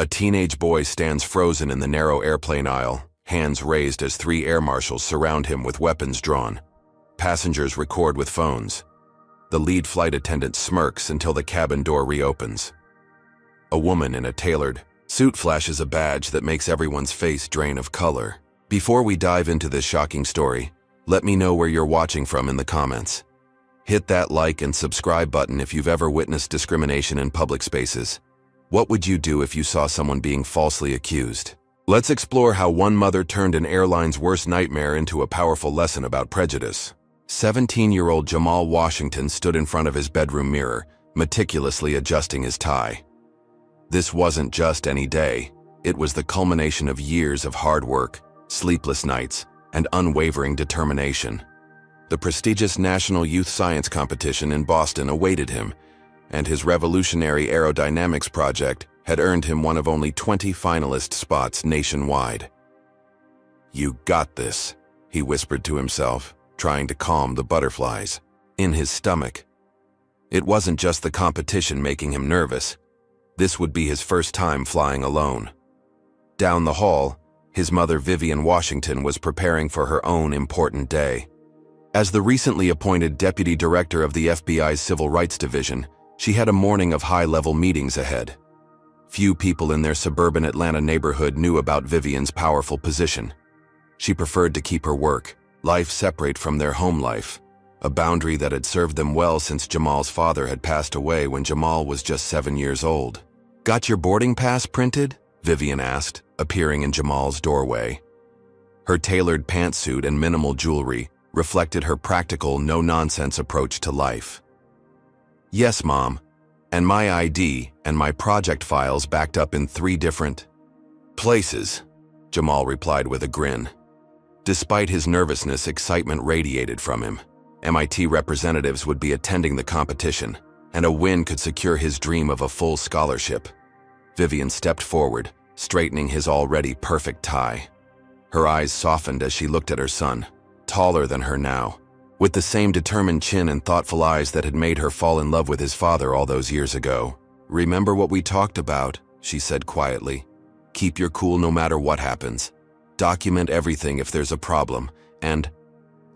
A teenage boy stands frozen in the narrow airplane aisle, hands raised as three air marshals surround him with weapons drawn. Passengers record with phones. The lead flight attendant smirks until the cabin door reopens. A woman in a tailored suit flashes a badge that makes everyone's face drain of color. Before we dive into this shocking story, let me know where you're watching from in the comments. Hit that like and subscribe button if you've ever witnessed discrimination in public spaces. What would you do if you saw someone being falsely accused? Let's explore how one mother turned an airline's worst nightmare into a powerful lesson about prejudice. 17-year-old Jamal Washington stood in front of his bedroom mirror, meticulously adjusting his tie. This wasn't just any day. It was the culmination of years of hard work, sleepless nights, and unwavering determination. The prestigious National Youth Science Competition in Boston awaited him, and his revolutionary aerodynamics project had earned him one of only 20 finalist spots nationwide. "You got this," he whispered to himself, trying to calm the butterflies in his stomach. It wasn't just the competition making him nervous. This would be his first time flying alone. Down the hall, his mother Vivian Washington was preparing for her own important day. As the recently appointed deputy director of the FBI's Civil Rights Division, she had a morning of high-level meetings ahead. Few people in their suburban Atlanta neighborhood knew about Vivian's powerful position. She preferred to keep her work life separate from their home life, a boundary that had served them well since Jamal's father had passed away when Jamal was just 7 years old. "Got your boarding pass printed?" Vivian asked, appearing in Jamal's doorway. Her tailored pantsuit and minimal jewelry reflected her practical, no-nonsense approach to life. "Yes, Mom, and my ID and my project files backed up in 3 different places," Jamal replied with a grin. Despite his nervousness, excitement radiated from him. MIT representatives would be attending the competition, and a win could secure his dream of a full scholarship. Vivian stepped forward, straightening his already perfect tie. Her eyes softened as she looked at her son, taller than her now, with the same determined chin and thoughtful eyes that had made her fall in love with his father all those years ago. "Remember what we talked about," she said quietly. "Keep your cool no matter what happens. Document everything if there's a problem, and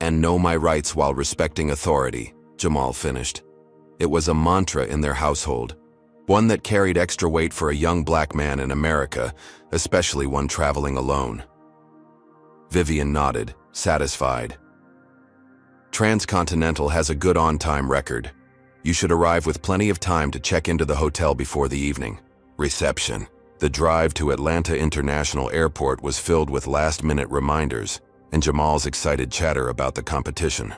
know my rights while respecting authority," Jamal finished. It was a mantra in their household, one that carried extra weight for a young black man in America, especially one traveling alone. Vivian nodded, satisfied. "Transcontinental has a good on-time record. You should arrive with plenty of time to check into the hotel before the evening." Reception. The drive to Atlanta International Airport was filled with last-minute reminders and Jamal's excited chatter about the competition.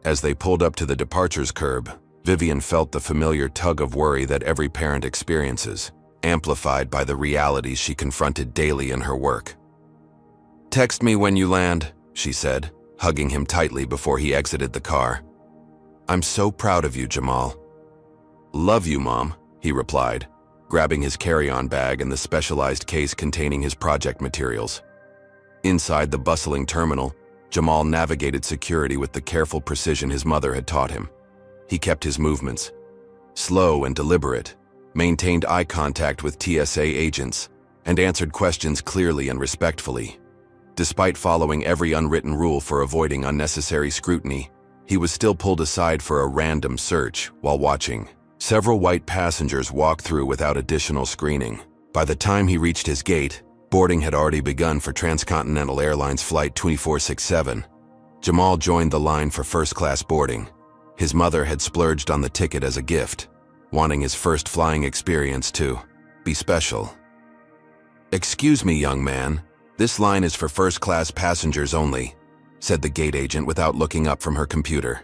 As they pulled up to the departures curb, Vivian felt the familiar tug of worry that every parent experiences, amplified by the realities she confronted daily in her work. "Text me when you land," she said, hugging him tightly before he exited the car. "I'm so proud of you, Jamal." "Love you, Mom," he replied, grabbing his carry-on bag and the specialized case containing his project materials. Inside the bustling terminal, Jamal navigated security with the careful precision his mother had taught him. He kept his movements slow and deliberate, maintained eye contact with TSA agents, and answered questions clearly and respectfully. Despite following every unwritten rule for avoiding unnecessary scrutiny, he was still pulled aside for a random search while watching several white passengers walk through without additional screening. By the time he reached his gate, boarding had already begun for Transcontinental Airlines Flight 2467. Jamal joined the line for first-class boarding. His mother had splurged on the ticket as a gift, wanting his first flying experience to be special. "Excuse me, young man, this line is for first-class passengers only," said the gate agent without looking up from her computer.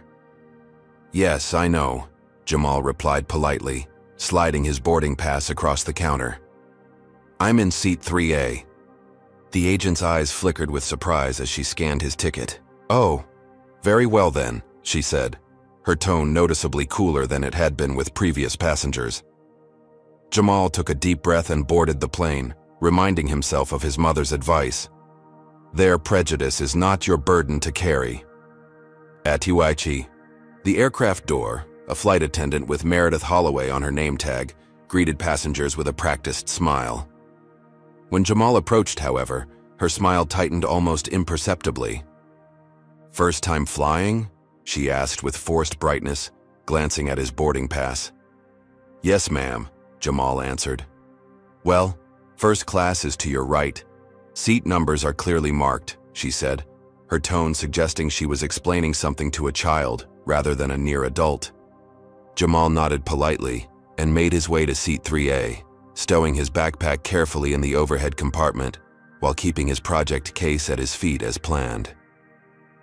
"Yes, I know," Jamal replied politely, sliding his boarding pass across the counter. "I'm in seat 3A. The agent's eyes flickered with surprise as she scanned his ticket. "Oh, very well then," she said, her tone noticeably cooler than it had been with previous passengers. Jamal took a deep breath and boarded the plane, reminding himself of his mother's advice. "Their prejudice is not your burden to carry." Atiwaichi. The aircraft door, a flight attendant with Meredith Holloway on her name tag, greeted passengers with a practiced smile. When Jamal approached, however, her smile tightened almost imperceptibly. "First time flying?" she asked with forced brightness, glancing at his boarding pass. "Yes, ma'am," Jamal answered. "Well, first class is to your right. Seat numbers are clearly marked," she said, her tone suggesting she was explaining something to a child rather than a near adult. Jamal nodded politely and made his way to seat 3A, stowing his backpack carefully in the overhead compartment while keeping his project case at his feet as planned.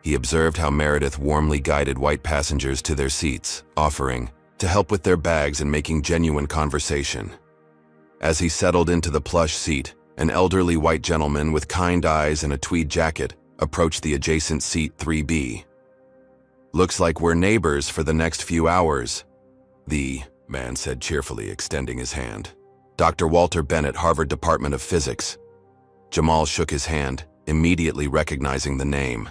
He observed how Meredith warmly guided white passengers to their seats, offering to help with their bags and making genuine conversation. As he settled into the plush seat, an elderly white gentleman with kind eyes and a tweed jacket approached the adjacent seat 3B. "Looks like we're neighbors for the next few hours," the man said cheerfully, extending his hand. "Dr. Walter Bennett, Harvard Department of Physics." Jamal shook his hand, immediately recognizing the name.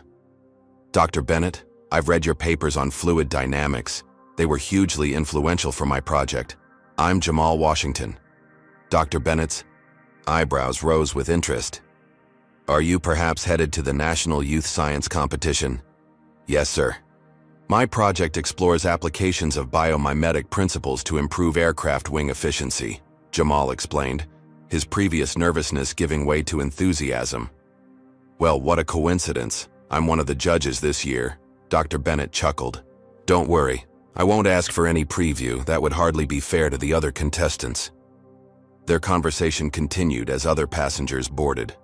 "Dr. Bennett, I've read your papers on fluid dynamics. They were hugely influential for my project. I'm Jamal Washington." Dr. Bennett's eyebrows rose with interest. "Are you perhaps headed to the National Youth Science Competition?" "Yes, sir. My project explores applications of biomimetic principles to improve aircraft wing efficiency," Jamal explained, his previous nervousness giving way to enthusiasm. "Well, what a coincidence. I'm one of the judges this year," Dr. Bennett chuckled. "Don't worry, I won't ask for any preview. That would hardly be fair to the other contestants." Their conversation continued as other passengers boarded.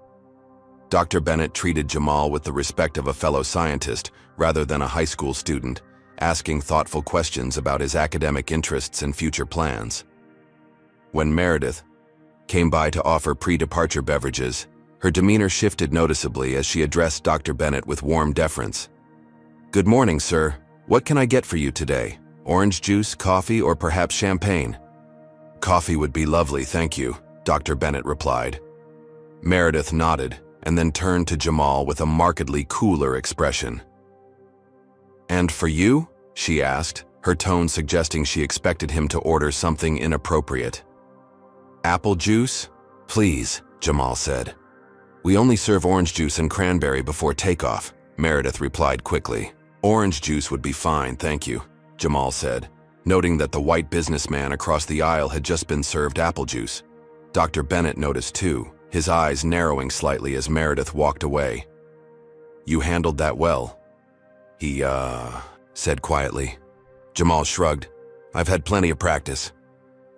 Dr. Bennett treated Jamal with the respect of a fellow scientist rather than a high school student, asking thoughtful questions about his academic interests and future plans. When Meredith came by to offer pre-departure beverages, her demeanor shifted noticeably as she addressed Dr. Bennett with warm deference. "Good morning, sir. What can I get for you today? Orange juice, coffee, or perhaps champagne?" "Coffee would be lovely, thank you," Dr. Bennett replied. Meredith nodded and then turned to Jamal with a markedly cooler expression. "And for you?" she asked, her tone suggesting she expected him to order something inappropriate. "Apple juice? Please," Jamal said. "We only serve orange juice and cranberry before takeoff," Meredith replied quickly. "Orange juice would be fine, thank you," Jamal said, noting that the white businessman across the aisle had just been served apple juice. Dr. Bennett noticed too, his eyes narrowing slightly as Meredith walked away. "You handled that well," he, said quietly. Jamal shrugged. "I've had plenty of practice."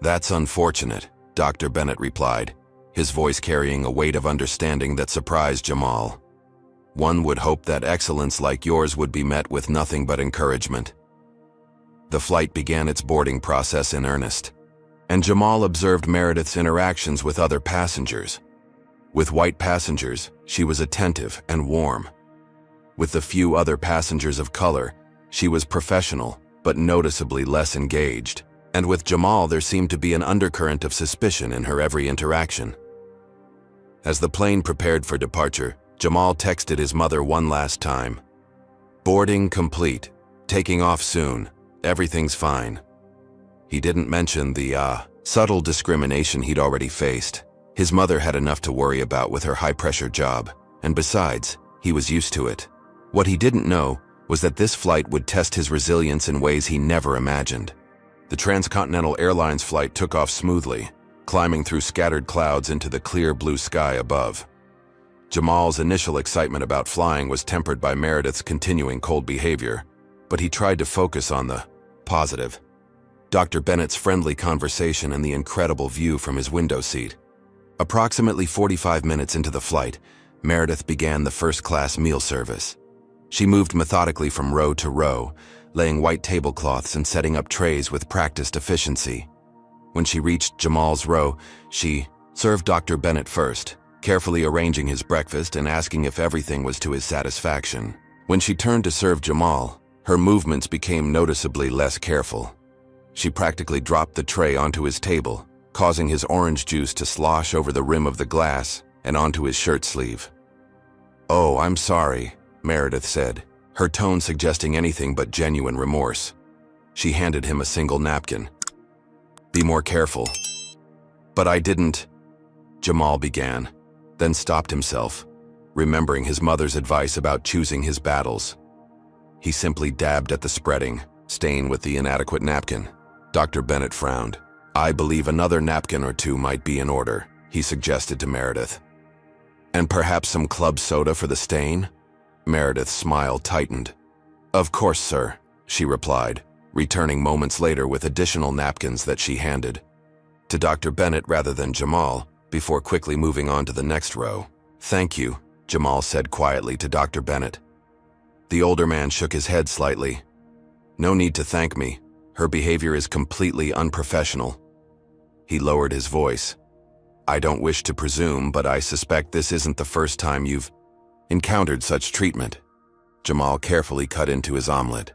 "That's unfortunate," Dr. Bennett replied, his voice carrying a weight of understanding that surprised Jamal. "One would hope that excellence like yours would be met with nothing but encouragement." The flight began its boarding process in earnest, and Jamal observed Meredith's interactions with other passengers. With white passengers, she was attentive and warm. With the few other passengers of color, she was professional, but noticeably less engaged. And with Jamal, there seemed to be an undercurrent of suspicion in her every interaction. As the plane prepared for departure, Jamal texted his mother one last time. "Boarding complete. Taking off soon. Everything's fine." He didn't mention the, subtle discrimination he'd already faced. His mother had enough to worry about with her high-pressure job, and besides, he was used to it. What he didn't know was that this flight would test his resilience in ways he never imagined. The transcontinental airlines flight took off smoothly, climbing through scattered clouds into the clear blue sky above. Jamal's initial excitement about flying was tempered by Meredith's continuing cold behavior, but he tried to focus on the positive. Dr. Bennett's friendly conversation and the incredible view from his window seat. Approximately 45 minutes into the flight, Meredith began the first-class meal service. She moved methodically from row to row, laying white tablecloths and setting up trays with practiced efficiency. When she reached Jamal's row, she served Dr. Bennett first, carefully arranging his breakfast and asking if everything was to his satisfaction. When she turned to serve Jamal, her movements became noticeably less careful. She practically dropped the tray onto his table, causing his orange juice to slosh over the rim of the glass and onto his shirt sleeve. "Oh, I'm sorry," Meredith said, her tone suggesting anything but genuine remorse. She handed him a single napkin. "Be more careful." "But I didn't," Jamal began, then stopped himself, remembering his mother's advice about choosing his battles. He simply dabbed at the spreading stain with the inadequate napkin. Dr. Bennett frowned. "I believe another napkin or two might be in order," he suggested to Meredith. "And perhaps some club soda for the stain?" Meredith's smile tightened. "Of course, sir," she replied, returning moments later with additional napkins that she handed to Dr. Bennett rather than Jamal, before quickly moving on to the next row. "Thank you," Jamal said quietly to Dr. Bennett. The older man shook his head slightly. "No need to thank me. Her behavior is completely unprofessional." He lowered his voice. "I don't wish to presume, but I suspect this isn't the first time you've encountered such treatment." Jamal carefully cut into his omelet.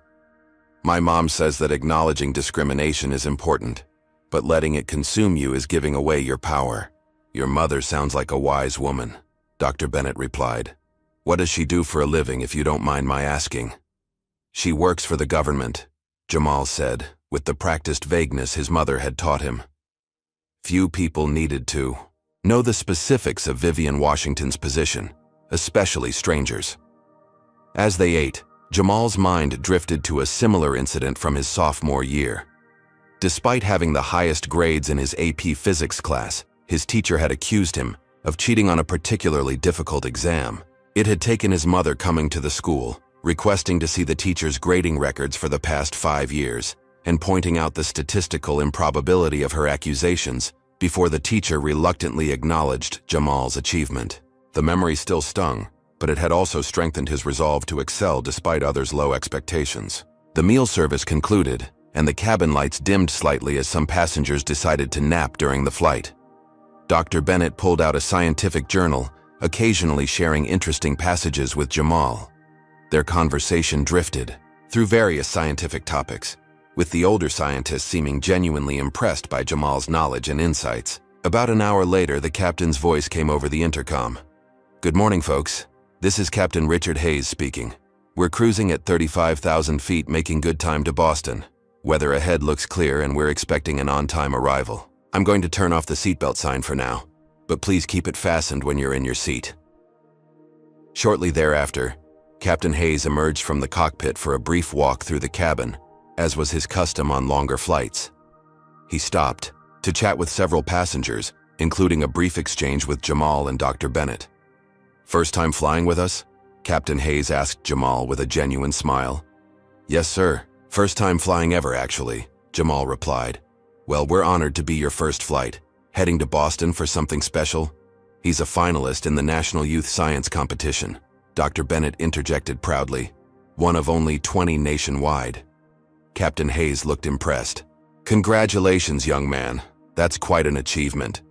"My mom says that acknowledging discrimination is important, but letting it consume you is giving away your power." "Your mother sounds like a wise woman," Dr. Bennett replied. "What does she do for a living, if you don't mind my asking?" "She works for the government," Jamal said, with the practiced vagueness his mother had taught him. Few people needed to know the specifics of Vivian Washington's position, especially strangers. As they ate, Jamal's mind drifted to a similar incident from his sophomore year. Despite having the highest grades in his AP physics class, his teacher had accused him of cheating on a particularly difficult exam. It had taken his mother coming to the school, requesting to see the teacher's grading records for the past 5 years, and pointing out the statistical improbability of her accusations before the teacher reluctantly acknowledged Jamal's achievement. The memory still stung, but it had also strengthened his resolve to excel despite others' low expectations. The meal service concluded, and the cabin lights dimmed slightly as some passengers decided to nap during the flight. Dr. Bennett pulled out a scientific journal, occasionally sharing interesting passages with Jamal. Their conversation drifted through various scientific topics, with the older scientist seeming genuinely impressed by Jamal's knowledge and insights. About an hour later, the captain's voice came over the intercom. "Good morning, folks. This is Captain Richard Hayes speaking. We're cruising at 35,000 feet, making good time to Boston. Weather ahead looks clear and we're expecting an on-time arrival. I'm going to turn off the seatbelt sign for now, but please keep it fastened when you're in your seat." Shortly thereafter, Captain Hayes emerged from the cockpit for a brief walk through the cabin, as was his custom on longer flights. He stopped to chat with several passengers, including a brief exchange with Jamal and Dr. Bennett. "First time flying with us?" Captain Hayes asked Jamal with a genuine smile. "Yes, sir. First time flying ever, actually," Jamal replied. "Well, we're honored to be your first flight. Heading to Boston for something special?" "He's a finalist in the National Youth Science Competition," Dr. Bennett interjected proudly. "One of only 20 nationwide." Captain Hayes looked impressed. "Congratulations, young man. That's quite an achievement."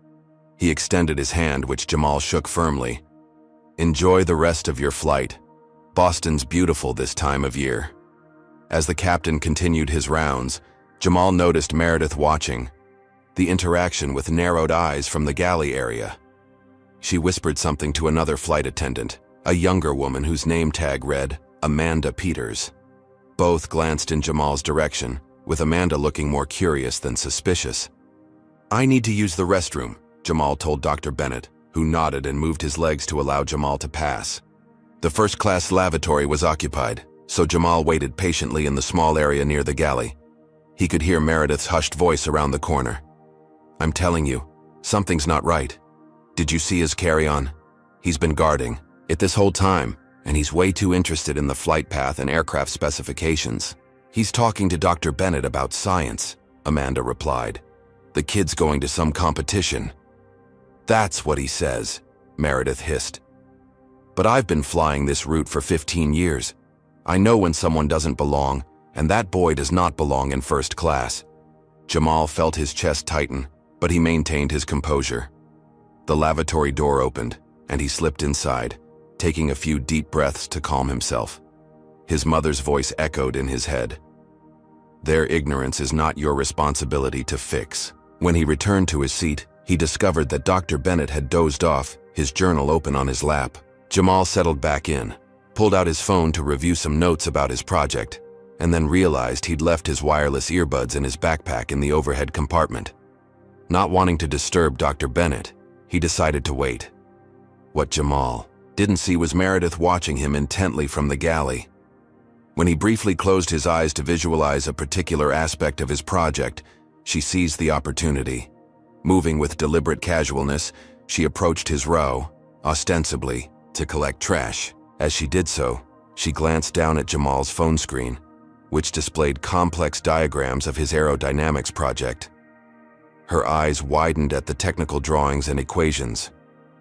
He extended his hand, which Jamal shook firmly. "Enjoy the rest of your flight. Boston's beautiful this time of year." As the captain continued his rounds, Jamal noticed Meredith watching, the interaction with narrowed eyes from the galley area. She whispered something to another flight attendant, a younger woman whose name tag read Amanda Peters. Both glanced in Jamal's direction, with Amanda looking more curious than suspicious. "I need to use the restroom," Jamal told Dr. Bennett, who nodded and moved his legs to allow Jamal to pass. The first-class lavatory was occupied, so Jamal waited patiently in the small area near the galley. He could hear Meredith's hushed voice around the corner. "I'm telling you, something's not right. Did you see his carry-on? He's been guarding it this whole time, and he's way too interested in the flight path and aircraft specifications. He's talking to Dr. Bennett about science," Amanda replied. "The kid's going to some competition." "That's what he says," Meredith hissed. "But I've been flying this route for 15 years. I know when someone doesn't belong, and that boy does not belong in first class." Jamal felt his chest tighten, but he maintained his composure. The lavatory door opened, and he slipped inside, taking a few deep breaths to calm himself. His mother's voice echoed in his head. "Their ignorance is not your responsibility to fix." When he returned to his seat, he discovered that Dr. Bennett had dozed off, his journal open on his lap. Jamal settled back in, pulled out his phone to review some notes about his project, and then realized he'd left his wireless earbuds in his backpack in the overhead compartment. Not wanting to disturb Dr. Bennett, he decided to wait. What Jamal didn't see was Meredith watching him intently from the galley. When he briefly closed his eyes to visualize a particular aspect of his project, she seized the opportunity. Moving with deliberate casualness, she approached his row, ostensibly to collect trash. As she did so, she glanced down at Jamal's phone screen, which displayed complex diagrams of his aerodynamics project. Her eyes widened at the technical drawings and equations.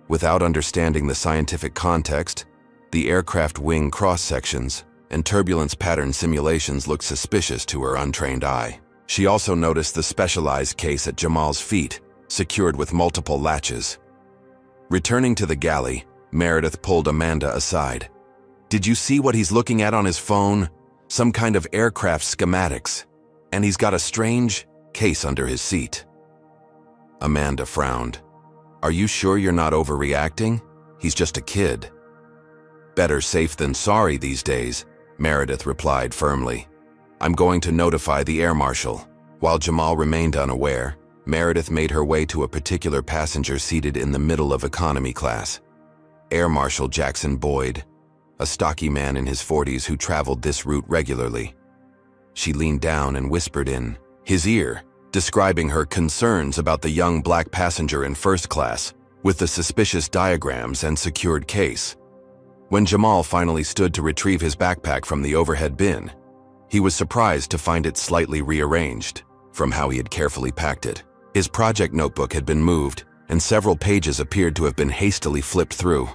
Without understanding the scientific context, the aircraft wing cross-sections and turbulence pattern simulations looked suspicious to her untrained eye. She also noticed the specialized case at Jamal's feet, secured with multiple latches. Returning to the galley, Meredith pulled Amanda aside. "Did you see what he's looking at on his phone? Some kind of aircraft schematics. And he's got a strange case under his seat." Amanda frowned. "Are you sure you're not overreacting? He's just a kid." "Better safe than sorry these days," Meredith replied firmly. "I'm going to notify the air marshal." While Jamal remained unaware, Meredith made her way to a particular passenger seated in the middle of economy class. Air Marshal Jackson Boyd, a stocky man in his 40s who traveled this route regularly. She leaned down and whispered in his ear, describing her concerns about the young black passenger in first class with the suspicious diagrams and secured case. When Jamal finally stood to retrieve his backpack from the overhead bin, he was surprised to find it slightly rearranged from how he had carefully packed it. His project notebook had been moved, and several pages appeared to have been hastily flipped through.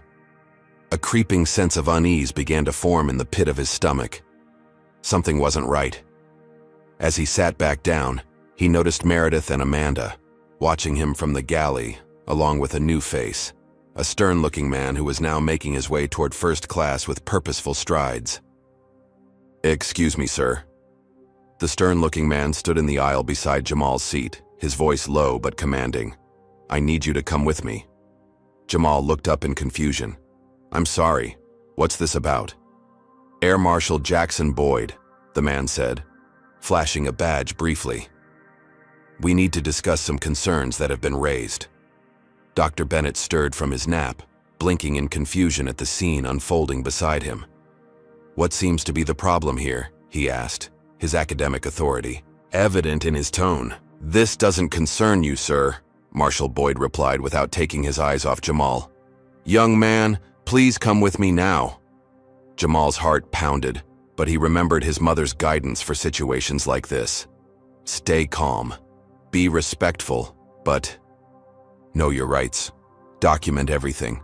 A creeping sense of unease began to form in the pit of his stomach. Something wasn't right. As he sat back down, he noticed Meredith and Amanda, watching him from the galley, along with a new face, a stern-looking man who was now making his way toward first class with purposeful strides. "Excuse me, sir." The stern-looking man stood in the aisle beside Jamal's seat, his voice low but commanding. "I need you to come with me." Jamal looked up in confusion. "I'm sorry. What's this about?" "Air Marshal Jackson Boyd," the man said, flashing a badge briefly. "We need to discuss some concerns that have been raised." Dr. Bennett stirred from his nap, blinking in confusion at the scene unfolding beside him. "What seems to be the problem here?" he asked, his academic authority evident in his tone. "This doesn't concern you, sir," Marshal Boyd replied without taking his eyes off Jamal. "Young man, please come with me now." Jamal's heart pounded, but he remembered his mother's guidance for situations like this. Stay calm. Be respectful, but know your rights. Document everything.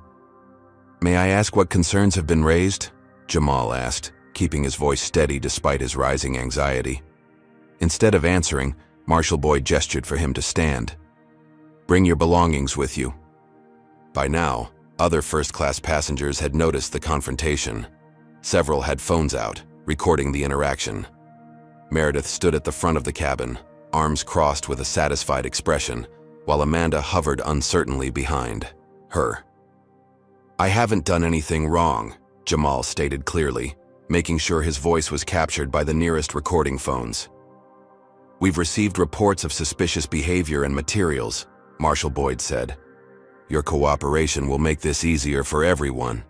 "May I ask what concerns have been raised?" Jamal asked, keeping his voice steady despite his rising anxiety. Instead of answering, Marshal Boyd gestured for him to stand. "Bring your belongings with you." By now, other first-class passengers had noticed the confrontation. Several had phones out, recording the interaction. Meredith stood at the front of the cabin, arms crossed with a satisfied expression, while Amanda hovered uncertainly behind her. "I haven't done anything wrong," Jamal stated clearly, making sure his voice was captured by the nearest recording phones. "We've received reports of suspicious behavior and materials," Marshal Boyd said. "Your cooperation will make this easier for everyone."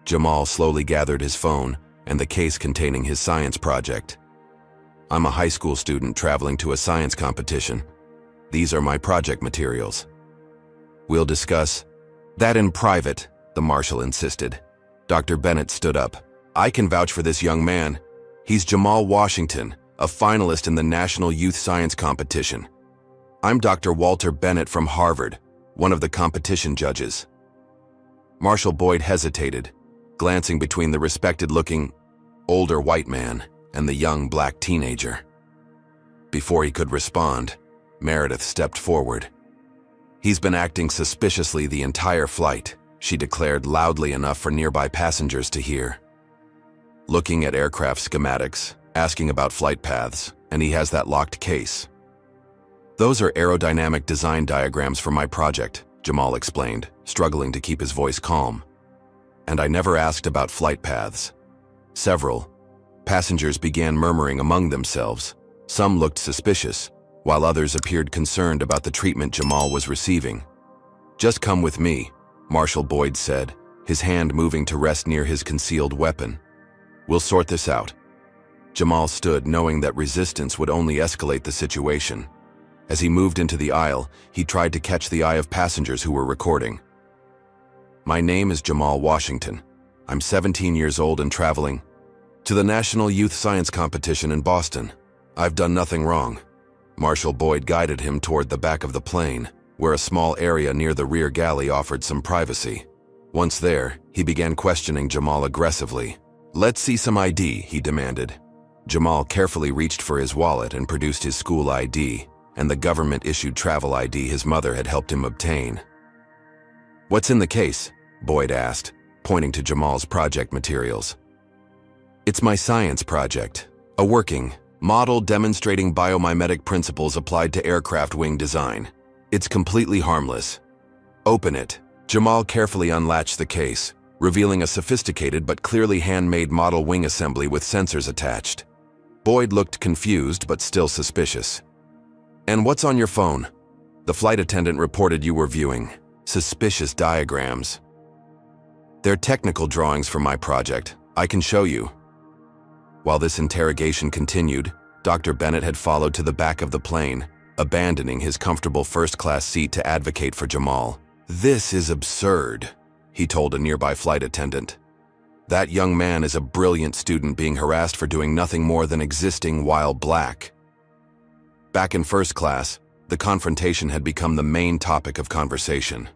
Jamal slowly gathered his phone and the case containing his science project. "I'm a high school student traveling to a science competition. These are my project materials." "We'll discuss that in private," the marshal insisted. Dr. Bennett stood up. "I can vouch for this young man. He's Jamal Washington, a finalist in the National Youth Science Competition. I'm Dr. Walter Bennett from Harvard, one of the competition judges." Marshal Boyd hesitated, glancing between the respected-looking, older white man and the young black teenager. Before he could respond, Meredith stepped forward. "He's been acting suspiciously the entire flight," she declared loudly enough for nearby passengers to hear. "Looking at aircraft schematics, asking about flight paths, and he has that locked case." "Those are aerodynamic design diagrams for my project," Jamal explained, struggling to keep his voice calm. "And I never asked about flight paths." Several passengers began murmuring among themselves. Some looked suspicious, while others appeared concerned about the treatment Jamal was receiving. "Just come with me," Marshal Boyd said, his hand moving to rest near his concealed weapon. "We'll sort this out." Jamal stood, knowing that resistance would only escalate the situation. As he moved into the aisle, he tried to catch the eye of passengers who were recording. "My name is Jamal Washington. I'm 17 years old and traveling to the National Youth Science Competition in Boston. I've done nothing wrong." Marshal Boyd guided him toward the back of the plane, where a small area near the rear galley offered some privacy. Once there, he began questioning Jamal aggressively. "Let's see some ID," he demanded. Jamal carefully reached for his wallet and produced his school ID and the government-issued travel ID his mother had helped him obtain. "What's in the case?" Boyd asked, pointing to Jamal's project materials. "It's my science project, a working model demonstrating biomimetic principles applied to aircraft wing design. It's completely harmless." "Open it." Jamal carefully unlatched the case, revealing a sophisticated but clearly handmade model wing assembly with sensors attached. Boyd looked confused but still suspicious. "And what's on your phone?" "The flight attendant reported you were viewing suspicious diagrams." "They're technical drawings for my project. I can show you." While this interrogation continued, Dr. Bennett had followed to the back of the plane, abandoning his comfortable first-class seat to advocate for Jamal. "This is absurd," he told a nearby flight attendant. "That young man is a brilliant student being harassed for doing nothing more than existing while black." Back in first class, the confrontation had become the main topic of conversation.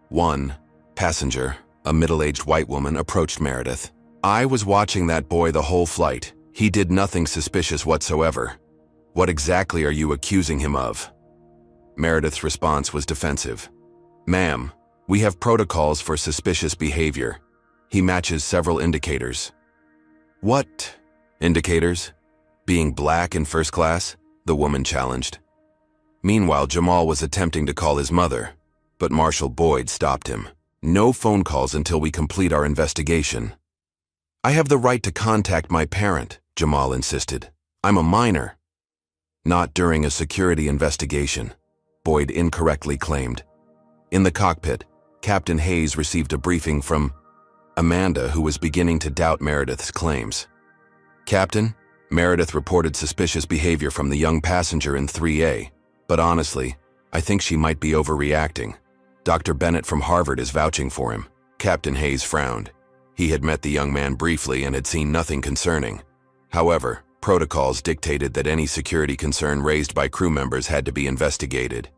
One passenger, a middle-aged white woman, approached Meredith. "I was watching that boy the whole flight. He did nothing suspicious whatsoever. What exactly are you accusing him of?" Meredith's response was defensive. "Ma'am, we have protocols for suspicious behavior. He matches several indicators." "What indicators?" "Being black in first class?" the woman challenged. Meanwhile, Jamal was attempting to call his mother, but Marshal Boyd stopped him. "No phone calls until we complete our investigation." "I have the right to contact my parent," Jamal insisted. "I'm a minor." "Not during a security investigation," Boyd incorrectly claimed. In the cockpit, Captain Hayes received a briefing from Amanda, who was beginning to doubt Meredith's claims. "Captain, Meredith reported suspicious behavior from the young passenger in 3A, but honestly, I think she might be overreacting. Dr. Bennett from Harvard is vouching for him." Captain Hayes frowned. He had met the young man briefly and had seen nothing concerning. However, protocols dictated that any security concern raised by crew members had to be investigated.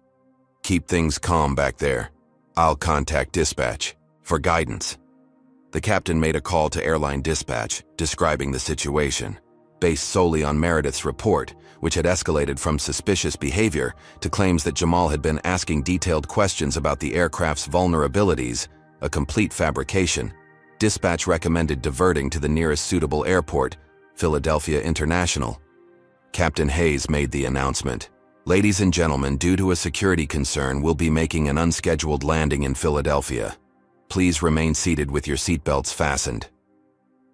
"Keep things calm back there. I'll contact dispatch for guidance." The captain made a call to airline dispatch, describing the situation, based solely on Meredith's report, which had escalated from suspicious behavior to claims that Jamal had been asking detailed questions about the aircraft's vulnerabilities, a complete fabrication. Dispatch recommended diverting to the nearest suitable airport, Philadelphia International. Captain Hayes made the announcement. "Ladies and gentlemen, due to a security concern, we'll be making an unscheduled landing in Philadelphia. Please remain seated with your seatbelts fastened."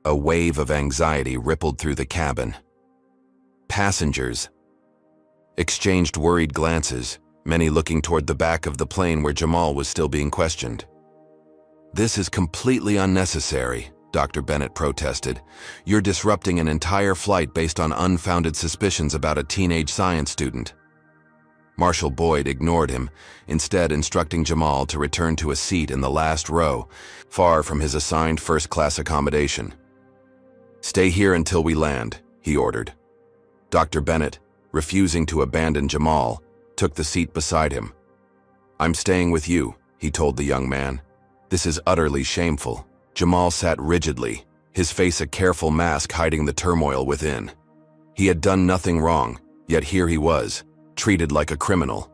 A wave of anxiety rippled through the cabin. Passengers exchanged worried glances, many looking toward the back of the plane where Jamal was still being questioned. "This is completely unnecessary," Dr. Bennett protested. "You're disrupting an entire flight based on unfounded suspicions about a teenage science student." Marshal Boyd ignored him, instead instructing Jamal to return to a seat in the last row, far from his assigned first-class accommodation. "Stay here until we land," he ordered. Dr. Bennett, refusing to abandon Jamal, took the seat beside him. "I'm staying with you," he told the young man. "This is utterly shameful." Jamal sat rigidly, his face a careful mask hiding the turmoil within. He had done nothing wrong, yet here he was, treated like a criminal.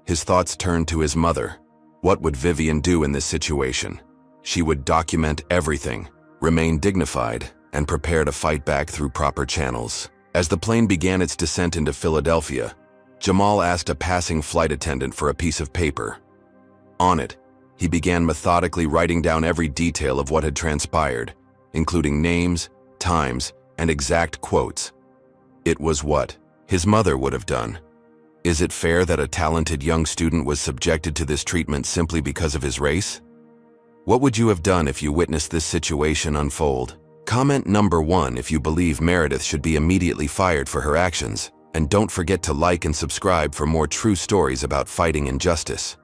His thoughts turned to his mother. What would Vivian do in this situation? She would document everything, remain dignified, and prepare to fight back through proper channels. As the plane began its descent into Philadelphia, Jamal asked a passing flight attendant for a piece of paper. On it, he began methodically writing down every detail of what had transpired, including names, times, and exact quotes. It was what his mother would have done. Is it fair that a talented young student was subjected to this treatment simply because of his race? What would you have done if you witnessed this situation unfold? Comment number 1 if you believe Meredith should be immediately fired for her actions. And don't forget to like and subscribe for more true stories about fighting injustice.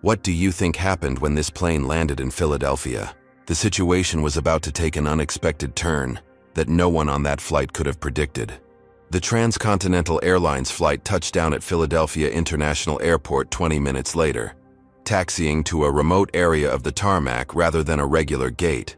What do you think happened when this plane landed in Philadelphia? The situation was about to take an unexpected turn that no one on that flight could have predicted. The Transcontinental Airlines flight touched down at Philadelphia International Airport 20 minutes later, taxiing to a remote area of the tarmac rather than a regular gate.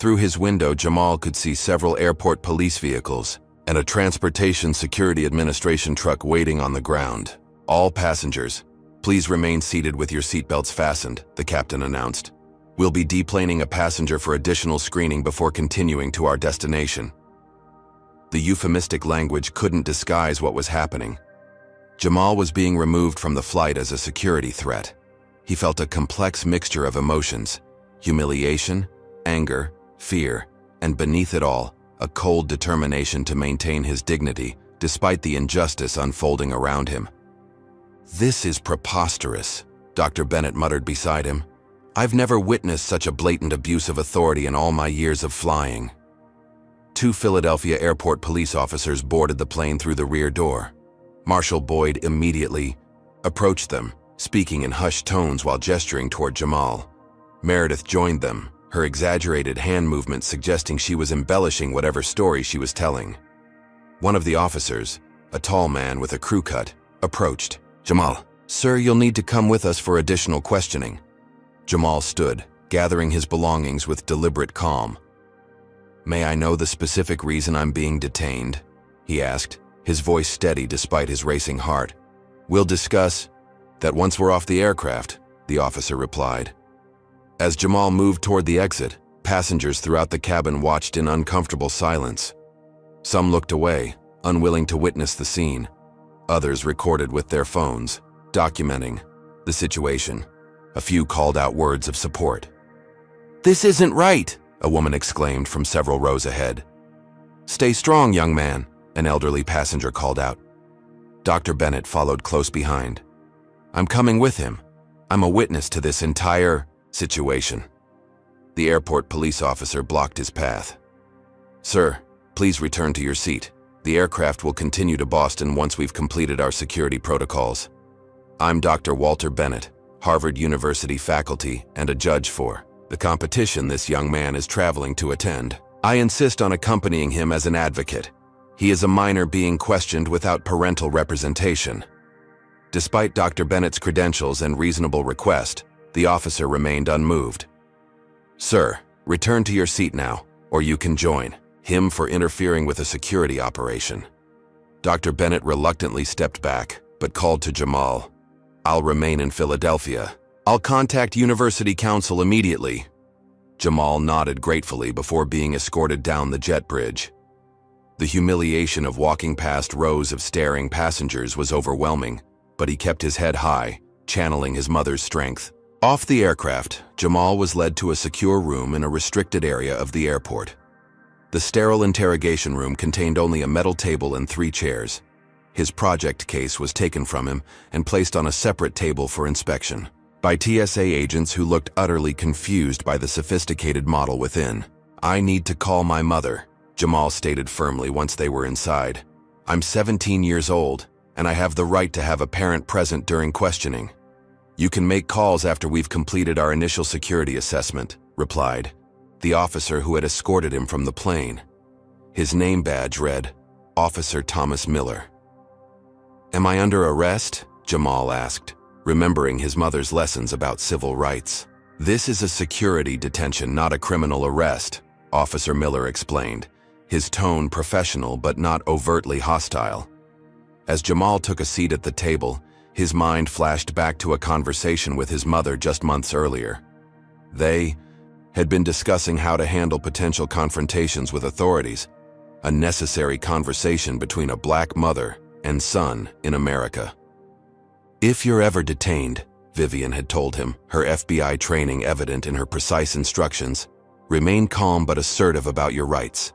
Through his window, Jamal could see several airport police vehicles and a Transportation Security Administration truck waiting on the ground. All passengers, please remain seated with your seatbelts fastened, the captain announced. We'll be deplaning a passenger for additional screening before continuing to our destination. The euphemistic language couldn't disguise what was happening. Jamal was being removed from the flight as a security threat. He felt a complex mixture of emotions: humiliation, anger, fear, and beneath it all, a cold determination to maintain his dignity despite the injustice unfolding around him. "This is preposterous," Dr. Bennett muttered beside him. "I've never witnessed such a blatant abuse of authority in all my years of flying." 2 Philadelphia airport police officers boarded the plane through the rear door. Marshal Boyd immediately approached them, speaking in hushed tones while gesturing toward Jamal. Meredith joined them, her exaggerated hand movements suggesting she was embellishing whatever story she was telling. One of the officers, a tall man with a crew cut, approached. "Jamal, sir, you'll need to come with us for additional questioning." Jamal stood, gathering his belongings with deliberate calm. "May I know the specific reason I'm being detained?" he asked, his voice steady despite his racing heart. "We'll discuss that once we're off the aircraft," the officer replied. As Jamal moved toward the exit, passengers throughout the cabin watched in uncomfortable silence. Some looked away, unwilling to witness the scene. Others recorded with their phones, documenting the situation. A few called out words of support. "This isn't right," a woman exclaimed from several rows ahead. "Stay strong, young man," an elderly passenger called out. Dr. Bennett followed close behind. "I'm coming with him. I'm a witness to this entire situation." The airport police officer blocked his path. "Sir, please return to your seat. The aircraft will continue to Boston once we've completed our security protocols. I'm Dr. Walter Bennett, Harvard University faculty and a judge for the competition this young man is traveling to attend. I insist on accompanying him as an advocate. He is a minor being questioned without parental representation." Despite Dr. Bennett's credentials and reasonable request, the officer remained unmoved. "Sir, return to your seat now, or you can join him for interfering with a security operation." Dr. Bennett reluctantly stepped back, but called to Jamal. "I'll remain in Philadelphia. I'll contact University Council immediately." Jamal nodded gratefully before being escorted down the jet bridge. The humiliation of walking past rows of staring passengers was overwhelming, but he kept his head high, channeling his mother's strength. Off the aircraft, Jamal was led to a secure room in a restricted area of the airport. The sterile interrogation room contained only a metal table and 3 chairs. His project case was taken from him and placed on a separate table for inspection by TSA agents who looked utterly confused by the sophisticated model within. "I need to call my mother," Jamal stated firmly once they were inside. "I'm 17 years old, and I have the right to have a parent present during questioning." "You can make calls after we've completed our initial security assessment," replied the officer who had escorted him from the plane. His name badge read, Officer Thomas Miller. "Am I under arrest?" Jamal asked, remembering his mother's lessons about civil rights. "This is a security detention, not a criminal arrest," Officer Miller explained, his tone professional but not overtly hostile. As Jamal took a seat at the table, his mind flashed back to a conversation with his mother just months earlier. They had been discussing how to handle potential confrontations with authorities, a necessary conversation between a black mother and son in America. "If you're ever detained," Vivian had told him, her FBI training evident in her precise instructions, "remain calm but assertive about your rights.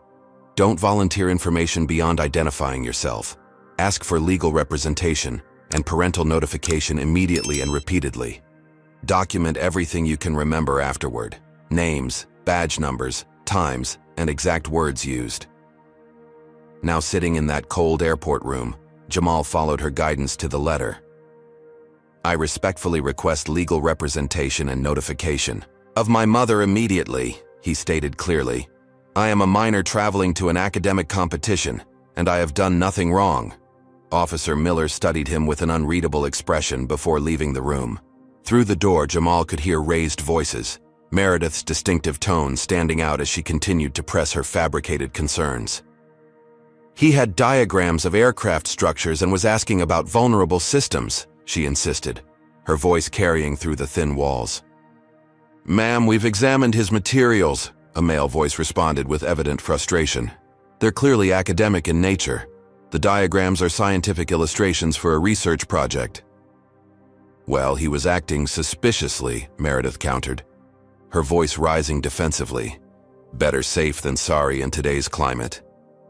Don't volunteer information beyond identifying yourself. Ask for legal representation and parental notification immediately and repeatedly. Document everything you can remember afterward. Names, badge numbers, times, and exact words used. Now sitting in that cold airport room, Jamal followed her guidance to the letter. I respectfully request legal representation and notification of my mother immediately, he stated clearly. I am a minor traveling to an academic competition, and I have done nothing wrong. Officer Miller studied him with an unreadable expression before leaving the room. Through the door, Jamal could hear raised voices, Meredith's distinctive tone standing out as she continued to press her fabricated concerns. He had diagrams of aircraft structures and was asking about vulnerable systems, she insisted, her voice carrying through the thin walls. Ma'am, we've examined his materials, a male voice responded with evident frustration. They're clearly academic in nature. The diagrams are scientific illustrations for a research project. Well, he was acting suspiciously, Meredith countered, her voice rising defensively. Better safe than sorry in today's climate.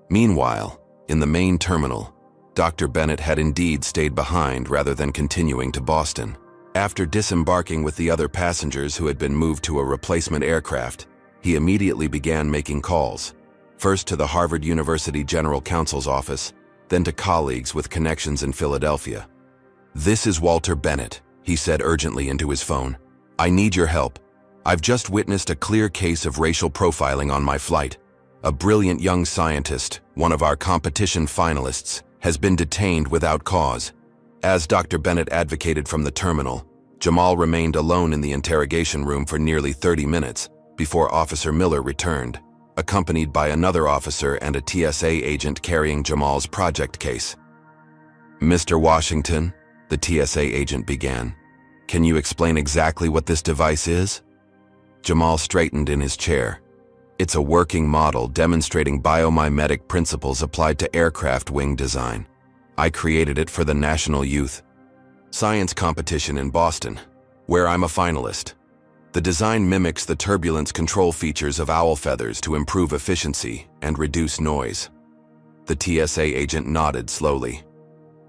Meanwhile, in the main terminal, Dr. Bennett had indeed stayed behind rather than continuing to Boston. After disembarking with the other passengers who had been moved to a replacement aircraft, he immediately began making calls, first to the Harvard University General Counsel's office, then to colleagues with connections in Philadelphia. This is Walter Bennett, he said urgently into his phone. I need your help. I've just witnessed a clear case of racial profiling on my flight. A brilliant young scientist, one of our competition finalists, has been detained without cause. As Dr. Bennett advocated from the terminal, Jamal remained alone in the interrogation room for nearly 30 minutes before Officer Miller returned, accompanied by another officer and a TSA agent carrying Jamal's project case. Mr. Washington, the TSA agent began, can you explain exactly what this device is? Jamal straightened in his chair. It's a working model demonstrating biomimetic principles applied to aircraft wing design. I created it for the National Youth Science Competition in Boston, where I'm a finalist. The design mimics the turbulence control features of owl feathers to improve efficiency and reduce noise. The TSA agent nodded slowly.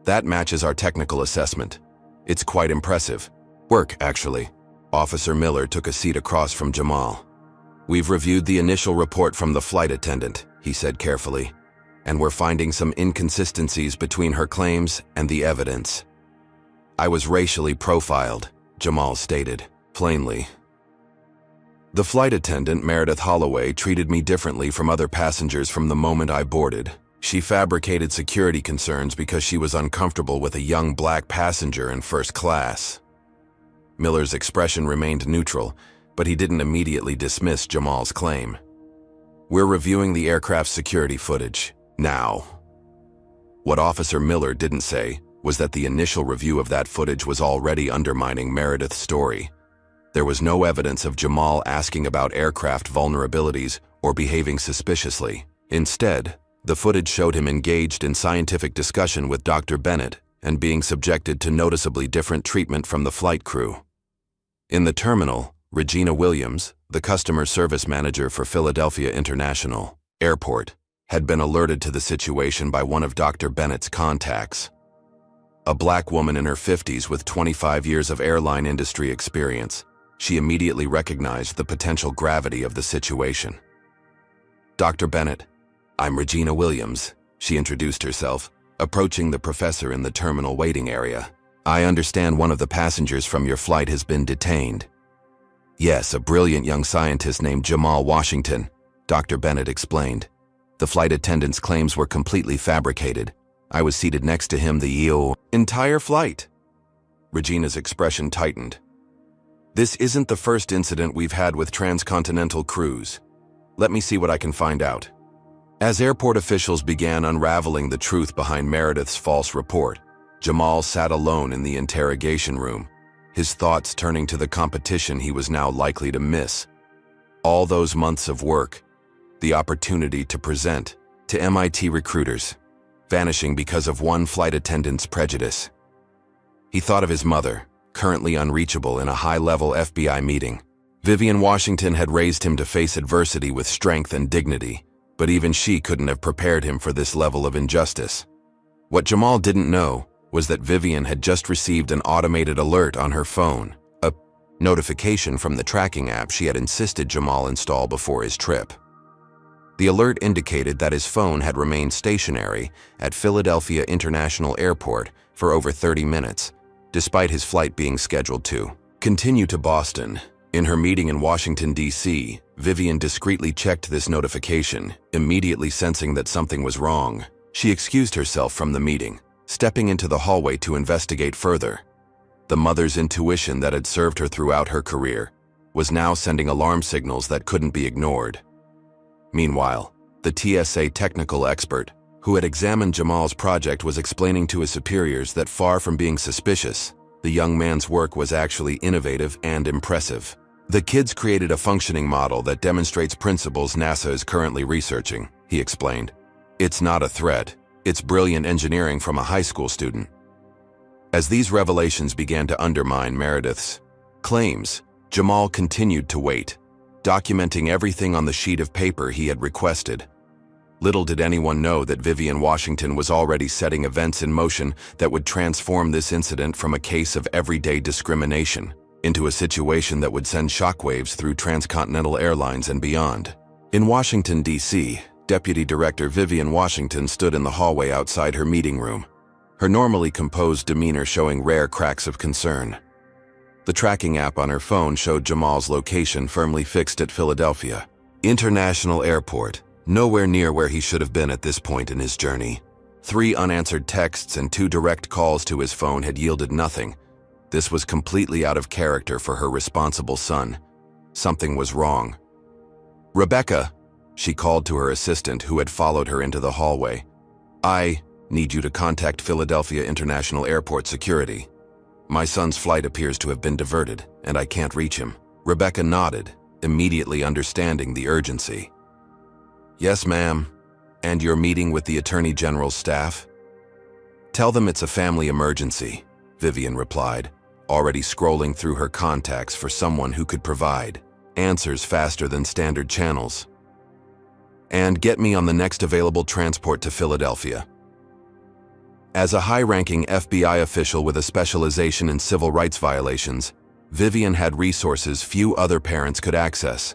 That matches our technical assessment. It's quite impressive. Work, actually. Officer Miller took a seat across from Jamal. We've reviewed the initial report from the flight attendant, he said carefully, and we're finding some inconsistencies between her claims and the evidence. I was racially profiled, Jamal stated, plainly. The flight attendant, Meredith Holloway, treated me differently from other passengers from the moment I boarded. She fabricated security concerns because she was uncomfortable with a young black passenger in first class. Miller's expression remained neutral, but he didn't immediately dismiss Jamal's claim. We're reviewing the aircraft's security footage now. What Officer Miller didn't say was that the initial review of that footage was already undermining Meredith's story. There was no evidence of Jamal asking about aircraft vulnerabilities or behaving suspiciously. Instead, the footage showed him engaged in scientific discussion with Dr. Bennett and being subjected to noticeably different treatment from the flight crew. In the terminal, Regina Williams, the customer service manager for Philadelphia International Airport, had been alerted to the situation by one of Dr. Bennett's contacts. A black woman in her 50s with 25 years of airline industry experience, she immediately recognized the potential gravity of the situation. Dr. Bennett, I'm Regina Williams, she introduced herself, approaching the professor in the terminal waiting area. I understand one of the passengers from your flight has been detained. Yes, a brilliant young scientist named Jamal Washington, Dr. Bennett explained. The flight attendant's claims were completely fabricated. I was seated next to him the entire flight. Regina's expression tightened. This isn't the first incident we've had with transcontinental crews. Let me see what I can find out. As airport officials began unraveling the truth behind Meredith's false report, Jamal sat alone in the interrogation room, his thoughts turning to the competition he was now likely to miss. All those months of work, the opportunity to present to MIT recruiters, vanishing because of one flight attendant's prejudice. He thought of his mother, currently unreachable in a high-level FBI meeting. Vivian Washington had raised him to face adversity with strength and dignity, but even she couldn't have prepared him for this level of injustice. What Jamal didn't know was that Vivian had just received an automated alert on her phone, a notification from the tracking app she had insisted Jamal install before his trip. The alert indicated that his phone had remained stationary at Philadelphia International Airport for over 30 minutes, despite his flight being scheduled to continue to Boston. In her meeting in Washington, D.C., Vivian discreetly checked this notification, immediately sensing that something was wrong. She excused herself from the meeting, stepping into the hallway to investigate further. The mother's intuition that had served her throughout her career was now sending alarm signals that couldn't be ignored. Meanwhile, the TSA technical expert who had examined Jamal's project was explaining to his superiors that far from being suspicious, the young man's work was actually innovative and impressive. The kids created a functioning model that demonstrates principles NASA is currently researching, he explained. It's not a threat, it's brilliant engineering from a high school student. As these revelations began to undermine Meredith's claims, Jamal continued to wait, documenting everything on the sheet of paper he had requested. Little did anyone know that Vivian Washington was already setting events in motion that would transform this incident from a case of everyday discrimination into a situation that would send shockwaves through transcontinental airlines and beyond. In Washington, D.C., Deputy Director Vivian Washington stood in the hallway outside her meeting room, her normally composed demeanor showing rare cracks of concern. The tracking app on her phone showed Jamal's location firmly fixed at Philadelphia International Airport, nowhere near where he should have been at this point in his journey. 3 unanswered texts and 2 direct calls to his phone had yielded nothing. This was completely out of character for her responsible son. Something was wrong. "Rebecca," she called to her assistant who had followed her into the hallway. "I need you to contact Philadelphia International Airport security. My son's flight appears to have been diverted, and I can't reach him." Rebecca nodded, immediately understanding the urgency. "Yes, ma'am. And you're meeting with the Attorney General's staff?" "Tell them it's a family emergency," Vivian replied, already scrolling through her contacts for someone who could provide answers faster than standard channels. "And get me on the next available transport to Philadelphia." As a high-ranking FBI official with a specialization in civil rights violations, Vivian had resources few other parents could access.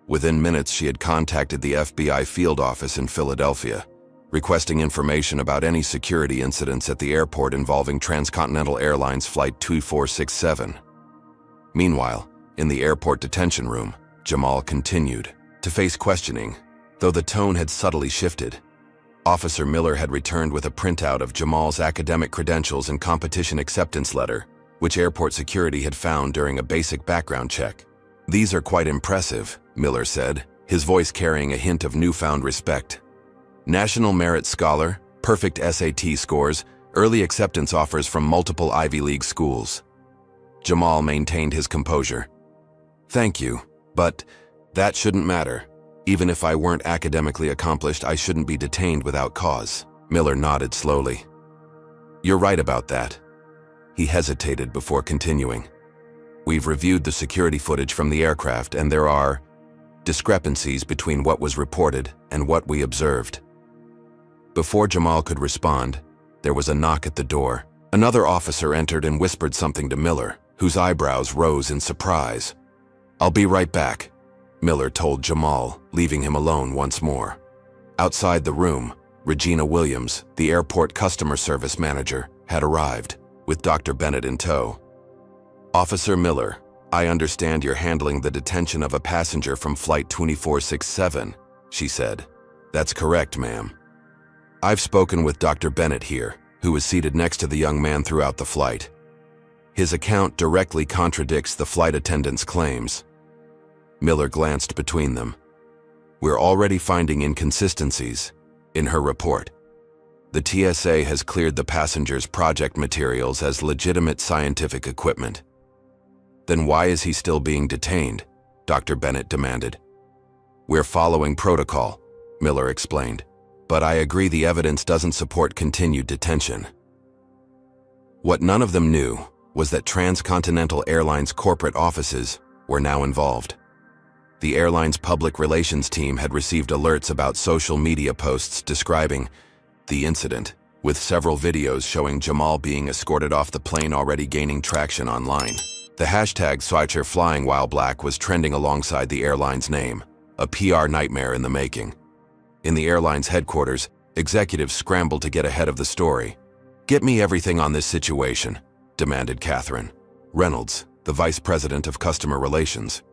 Within minutes, she had contacted the FBI field office in Philadelphia, requesting information about any security incidents at the airport involving Transcontinental Airlines Flight 2467. Meanwhile, in the airport detention room, Jamal continued to face questioning, though the tone had subtly shifted. Officer Miller had returned with a printout of Jamal's academic credentials and competition acceptance letter, which airport security had found during a basic background check. "These are quite impressive," Miller said, his voice carrying a hint of newfound respect. "National Merit Scholar, perfect SAT scores, early acceptance offers from multiple Ivy League schools." Jamal maintained his composure. "Thank you, but that shouldn't matter. Even if I weren't academically accomplished, I shouldn't be detained without cause." Miller nodded slowly. "You're right about that." He hesitated before continuing. "We've reviewed the security footage from the aircraft, and there are discrepancies between what was reported and what we observed." Before Jamal could respond, there was a knock at the door. Another officer entered and whispered something to Miller, whose eyebrows rose in surprise. "I'll be right back," Miller told Jamal, leaving him alone once more. Outside the room, Regina Williams, the airport customer service manager, had arrived, with Dr. Bennett in tow. "Officer Miller, I understand you're handling the detention of a passenger from Flight 2467, she said. "That's correct, ma'am." "I've spoken with Dr. Bennett here, who was seated next to the young man throughout the flight. His account directly contradicts the flight attendant's claims." Miller glanced between them. "We're already finding inconsistencies in her report. The TSA has cleared the passenger's project materials as legitimate scientific equipment." "Then why is he still being detained?" Dr. Bennett demanded. "We're following protocol," Miller explained, "but I agree the evidence doesn't support continued detention." What none of them knew was that Transcontinental Airlines corporate offices were now involved. The airline's public relations team had received alerts about social media posts describing the incident, with several videos showing Jamal being escorted off the plane already gaining traction online. The hashtag Switcher Flying While Black was trending alongside the airline's name, a PR nightmare in the making. In the airline's headquarters, executives scrambled to get ahead of the story. "Get me everything on this situation," demanded Catherine Reynolds, the vice president of customer relations.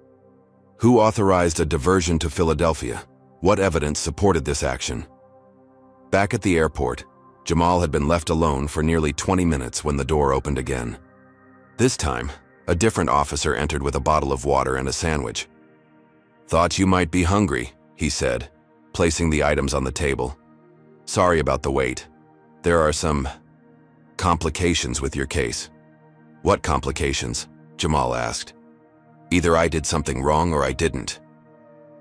Who authorized a diversion to Philadelphia? What evidence supported this action? Back at the airport, Jamal had been left alone for nearly 20 minutes when the door opened again. This time, a different officer entered with a bottle of water and a sandwich. "Thought you might be hungry," he said, placing the items on the table. "Sorry about the wait. There are some complications with your case." "What complications?" Jamal asked. "Either I did something wrong or I didn't."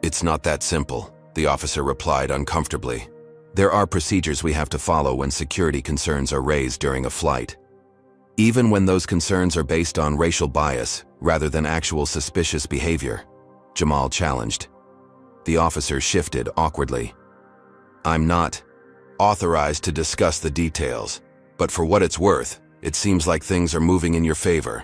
"It's not that simple," the officer replied uncomfortably. "There are procedures we have to follow when security concerns are raised during a flight. Even when those concerns are based on racial bias rather than actual suspicious behavior," Jamal challenged. The officer shifted awkwardly. "I'm not authorized to discuss the details, but for what it's worth, it seems like things are moving in your favor."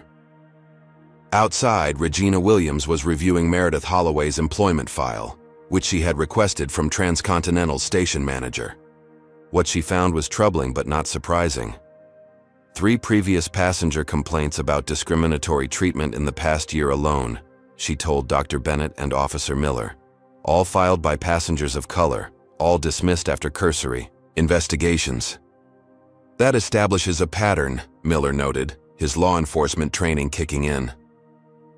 Outside, Regina Williams was reviewing Meredith Holloway's employment file, which she had requested from Transcontinental's station manager. What she found was troubling but not surprising. 3 previous passenger complaints about discriminatory treatment in the past year alone, she told Dr. Bennett and Officer Miller. All filed by passengers of color, all dismissed after cursory investigations. "That establishes a pattern," Miller noted, his law enforcement training kicking in.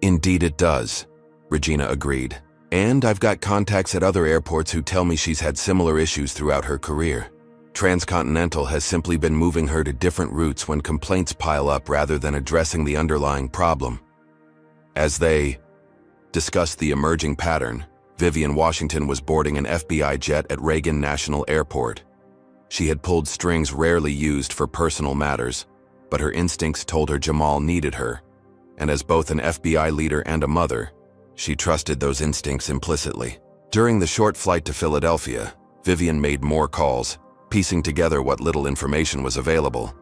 "Indeed it does," Regina agreed. "And I've got contacts at other airports who tell me she's had similar issues throughout her career. Transcontinental has simply been moving her to different routes when complaints pile up rather than addressing the underlying problem." As they discussed the emerging pattern, Vivian Washington was boarding an FBI jet at Reagan National Airport. She had pulled strings rarely used for personal matters, but her instincts told her Jamal needed her, and as both an FBI leader and a mother, she trusted those instincts implicitly. During the short flight to Philadelphia, Vivian made more calls, piecing together what little information was available.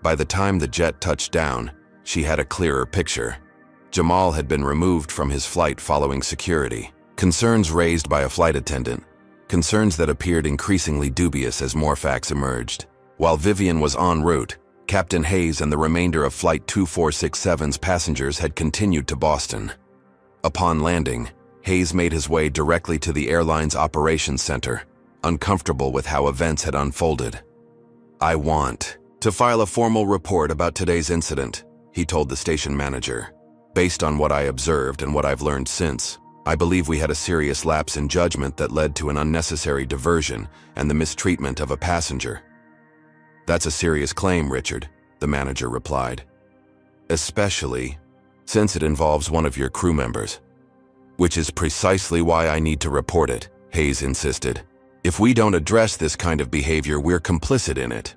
By the time the jet touched down, she had a clearer picture. Jamal had been removed from his flight following security. Concerns raised by a flight attendant, concerns that appeared increasingly dubious as more facts emerged. While Vivian was en route, Captain Hayes and the remainder of Flight 2467's passengers had continued to Boston. Upon landing, Hayes made his way directly to the airline's operations center, uncomfortable with how events had unfolded. "I want to file a formal report about today's incident," he told the station manager. "Based on what I observed and what I've learned since, I believe we had a serious lapse in judgment that led to an unnecessary diversion and the mistreatment of a passenger." "That's a serious claim, Richard," the manager replied. "Especially since it involves one of your crew members." "Which is precisely why I need to report it," Hayes insisted. "If we don't address this kind of behavior, we're complicit in it."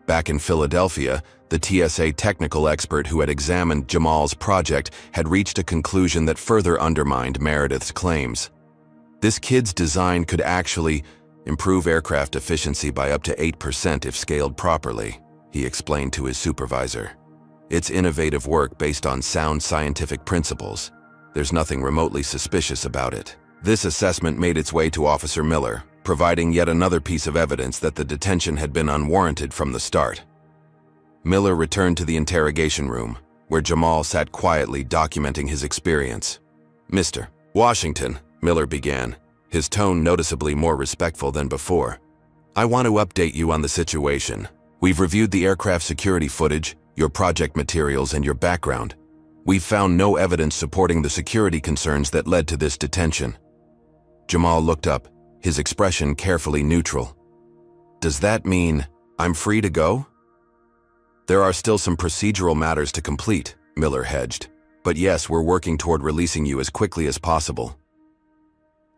Back in Philadelphia, the TSA technical expert who had examined Jamal's project had reached a conclusion that further undermined Meredith's claims. This kid's design could actually improve aircraft efficiency by up to 8% if scaled properly, he explained to his supervisor. "It's innovative work based on sound scientific principles. There's nothing remotely suspicious about it." This assessment made its way to Officer Miller, providing yet another piece of evidence that the detention had been unwarranted from the start. Miller returned to the interrogation room, where Jamal sat quietly documenting his experience. "Mr. Washington," Miller began, his tone noticeably more respectful than before, "I want to update you on the situation. We've reviewed the aircraft security footage, your project materials, and your background. We've found no evidence supporting the security concerns that led to this detention." Jamal looked up, his expression carefully neutral. "Does that mean I'm free to go?" "There are still some procedural matters to complete," Miller hedged. "But yes, we're working toward releasing you as quickly as possible."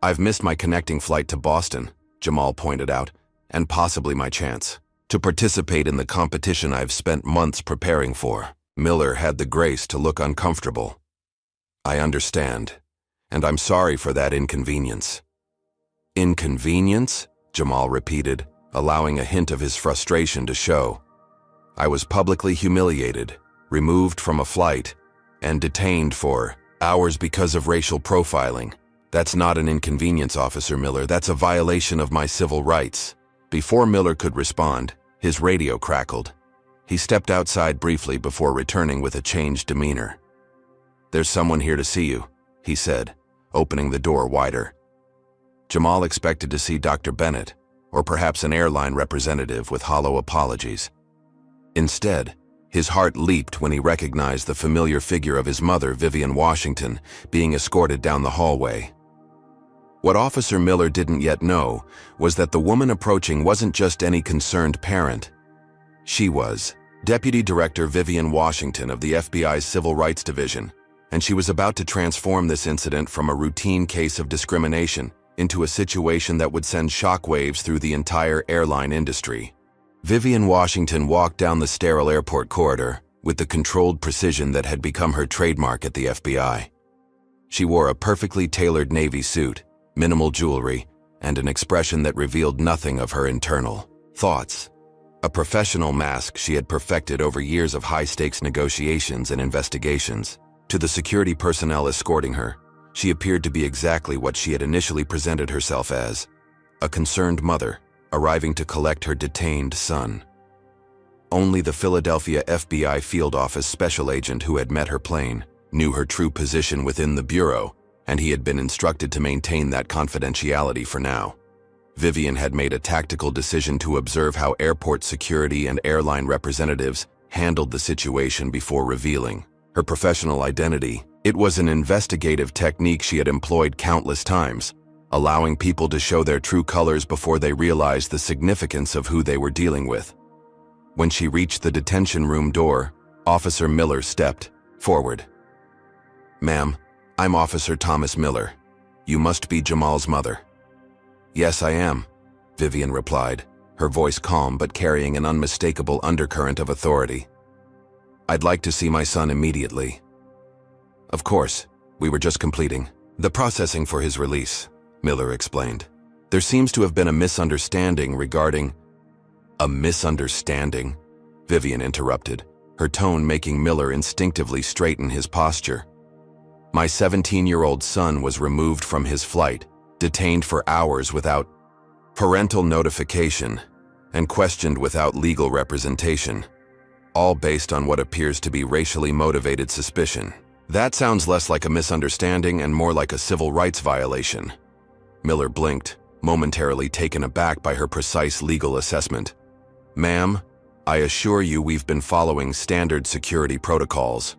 "I've missed my connecting flight to Boston," Jamal pointed out, "and possibly my chance to participate in the competition I've spent months preparing for." Miller had the grace to look uncomfortable. "I understand, and I'm sorry for that inconvenience." "Inconvenience?" Jamal repeated, allowing a hint of his frustration to show. "I was publicly humiliated, removed from a flight, And detained for hours because of racial profiling. That's not an inconvenience, Officer Miller. That's a violation of my civil rights. Before Miller could respond, his radio crackled. He stepped outside briefly before returning with a changed demeanor. "There's someone here to see you," he said, opening the door wider. Jamal expected to see Dr. Bennett, or perhaps an airline representative with hollow apologies. Instead, his heart leaped when he recognized the familiar figure of his mother, Vivian Washington, being escorted down the hallway. What Officer Miller didn't yet know was that the woman approaching wasn't just any concerned parent. She was Deputy Director Vivian Washington of the FBI's Civil Rights Division, and she was about to transform this incident from a routine case of discrimination into a situation that would send shockwaves through the entire airline industry. Vivian Washington walked down the sterile airport corridor with the controlled precision that had become her trademark at the FBI. She wore a perfectly tailored navy suit, minimal jewelry, and an expression that revealed nothing of her internal thoughts. A professional mask she had perfected over years of high-stakes negotiations and investigations. To the security personnel escorting her, she appeared to be exactly what she had initially presented herself as, a concerned mother arriving to collect her detained son. Only the Philadelphia FBI field office special agent who had met her plane knew her true position within the bureau, and he had been instructed to maintain that confidentiality for now. Vivian had made a tactical decision to observe how airport security and airline representatives handled the situation before revealing her professional identity. It was an investigative technique she had employed countless times, allowing people to show their true colors before they realized the significance of who they were dealing with. When she reached the detention room door, Officer Miller stepped forward. "Ma'am, I'm Officer Thomas Miller. You must be Jamal's mother." "Yes, I am," Vivian replied, her voice calm but carrying an unmistakable undercurrent of authority. "I'd like to see my son immediately." "Of course, we were just completing the processing for his release," Miller explained. "There seems to have been a misunderstanding regarding—" "A misunderstanding?" Vivian interrupted, her tone making Miller instinctively straighten his posture. "My 17-year-old son was removed from his flight, detained for hours without parental notification, and questioned without legal representation, all based on what appears to be racially motivated suspicion. That sounds less like a misunderstanding and more like a civil rights violation." Miller blinked, momentarily taken aback by her precise legal assessment. "Ma'am, I assure you we've been following standard security protocols."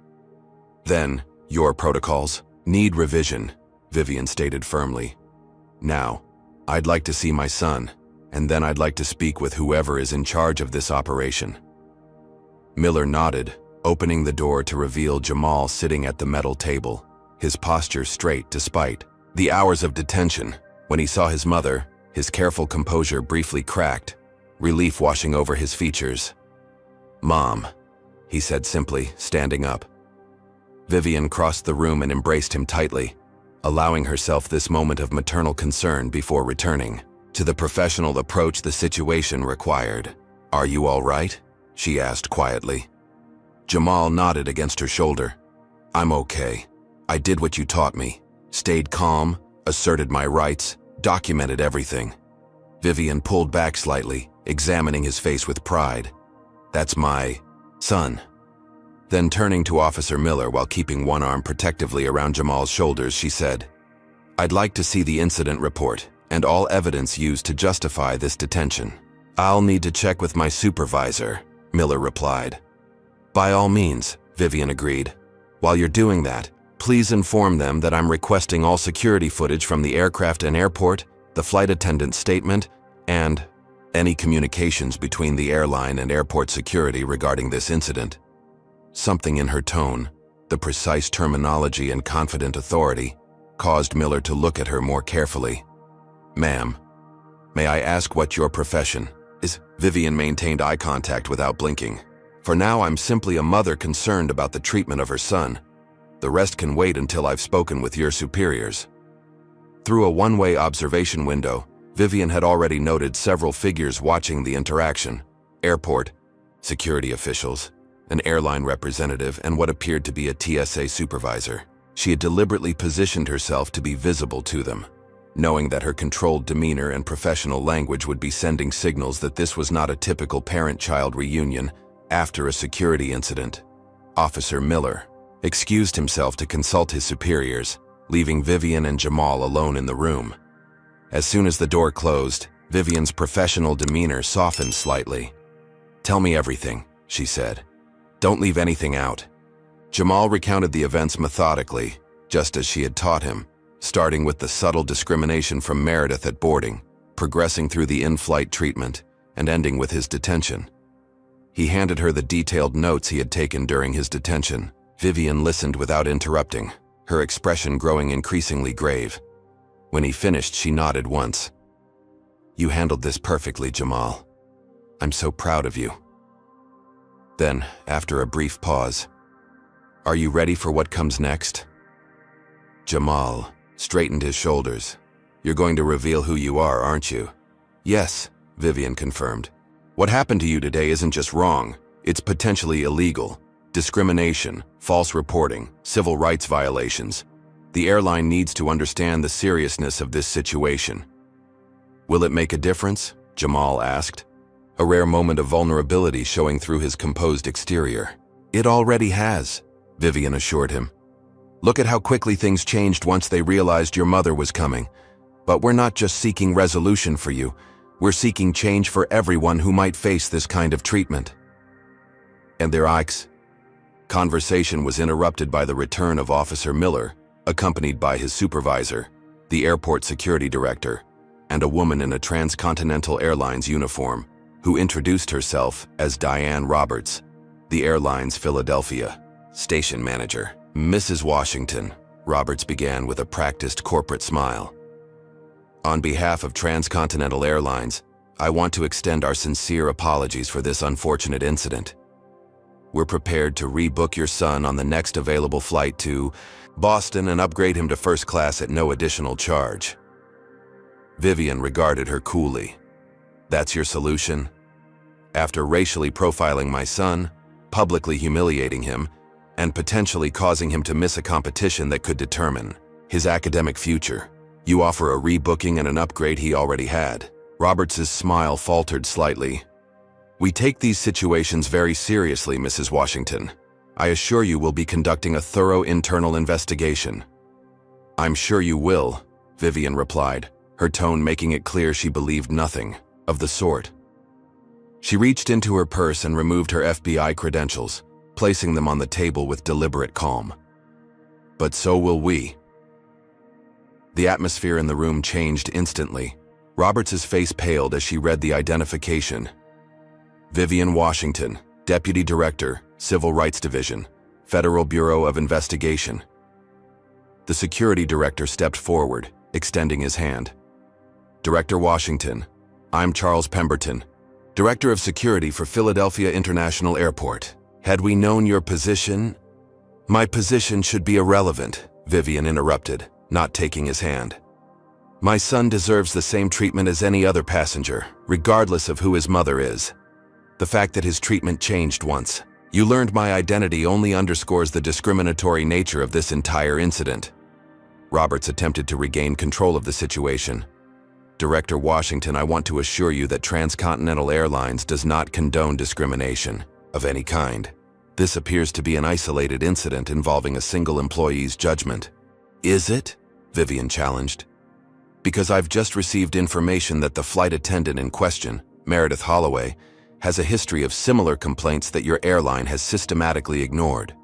"Then, your protocols need revision," Vivian stated firmly. "Now, I'd like to see my son, and then I'd like to speak with whoever is in charge of this operation." Miller nodded, opening the door to reveal Jamal sitting at the metal table, his posture straight despite the hours of detention. When he saw his mother, his careful composure briefly cracked, relief washing over his features. "Mom," he said simply, standing up. Vivian crossed the room and embraced him tightly, allowing herself this moment of maternal concern before returning to the professional approach the situation required. "Are you all right?" she asked quietly. Jamal nodded against her shoulder. "I'm okay. I did what you taught me. Stayed calm, asserted my rights, documented everything." Vivian pulled back slightly, examining his face with pride. "That's my son." Then turning to Officer Miller while keeping one arm protectively around Jamal's shoulders, she said, "I'd like to see the incident report and all evidence used to justify this detention." "I'll need to check with my supervisor," Miller replied. "By all means," Vivian agreed. "While you're doing that, please inform them that I'm requesting all security footage from the aircraft and airport, the flight attendant's statement, and any communications between the airline and airport security regarding this incident." Something in her tone, the precise terminology and confident authority, caused Miller to look at her more carefully. "Ma'am, may I ask what your profession is?" Vivian maintained eye contact without blinking. "For now, I'm simply a mother concerned about the treatment of her son. The rest can wait until I've spoken with your superiors." Through a one-way observation window, Vivian had already noted several figures watching the interaction: airport, security officials, an airline representative, and what appeared to be a TSA supervisor. She had deliberately positioned herself to be visible to them, knowing that her controlled demeanor and professional language would be sending signals that this was not a typical parent-child reunion after a security incident. Officer Miller excused himself to consult his superiors, leaving Vivian and Jamal alone in the room. As soon as the door closed, Vivian's professional demeanor softened slightly. "Tell me everything," she said. "Don't leave anything out." Jamal recounted the events methodically, just as she had taught him, starting with the subtle discrimination from Meredith at boarding, progressing through the in-flight treatment, and ending with his detention. He handed her the detailed notes he had taken during his detention. Vivian listened without interrupting, her expression growing increasingly grave. When he finished, she nodded once. "You handled this perfectly, Jamal. I'm so proud of you." Then, after a brief pause, "Are you ready for what comes next?" Jamal straightened his shoulders. "You're going to reveal who you are, aren't you?" "Yes," Vivian confirmed. "What happened to you today isn't just wrong, it's potentially illegal. Discrimination, false reporting, civil rights violations. The airline needs to understand the seriousness of this situation." "Will it make a difference?" Jamal asked, a rare moment of vulnerability showing through his composed exterior. "It already has," Vivian assured him. "Look at how quickly things changed once they realized your mother was coming. But we're not just seeking resolution for you, we're seeking change for everyone who might face this kind of treatment." And their eyes. Conversation was interrupted by the return of Officer Miller, accompanied by his supervisor, the airport security director, and a woman in a transcontinental airlines uniform, who introduced herself as Diane Roberts, the airline's Philadelphia station manager. "Mrs. Washington," Roberts began with a practiced corporate smile. "On behalf of Transcontinental Airlines, I want to extend our sincere apologies for this unfortunate incident. We're prepared to rebook your son on the next available flight to Boston and upgrade him to first class at no additional charge." Vivian regarded her coolly. "That's your solution? After racially profiling my son, publicly humiliating him, and potentially causing him to miss a competition that could determine his academic future, you offer a rebooking and an upgrade he already had?" Roberts's smile faltered slightly. "We take these situations very seriously, Mrs. Washington. I assure you we'll be conducting a thorough internal investigation." "I'm sure you will," Vivian replied, her tone making it clear she believed nothing of the sort. She reached into her purse and removed her FBI credentials, placing them on the table with deliberate calm. "But so will we." The atmosphere in the room changed instantly. Roberts's face paled as she read the identification. "Vivian Washington, Deputy Director, Civil Rights Division, Federal Bureau of Investigation." The security director stepped forward, extending his hand. "Director Washington, I'm Charles Pemberton, Director of Security for Philadelphia International Airport. Had we known your position—" "My position should be irrelevant," Vivian interrupted, not taking his hand. "My son deserves the same treatment as any other passenger, regardless of who his mother is. The fact that his treatment changed once you learned my identity only underscores the discriminatory nature of this entire incident." Roberts attempted to regain control of the situation. "Director Washington, I want to assure you that Transcontinental Airlines does not condone discrimination of any kind. This appears to be an isolated incident involving a single employee's judgment." "Is it?" Vivian challenged. "Because I've just received information that the flight attendant in question, Meredith Holloway, has a history of similar complaints that your airline has systematically ignored.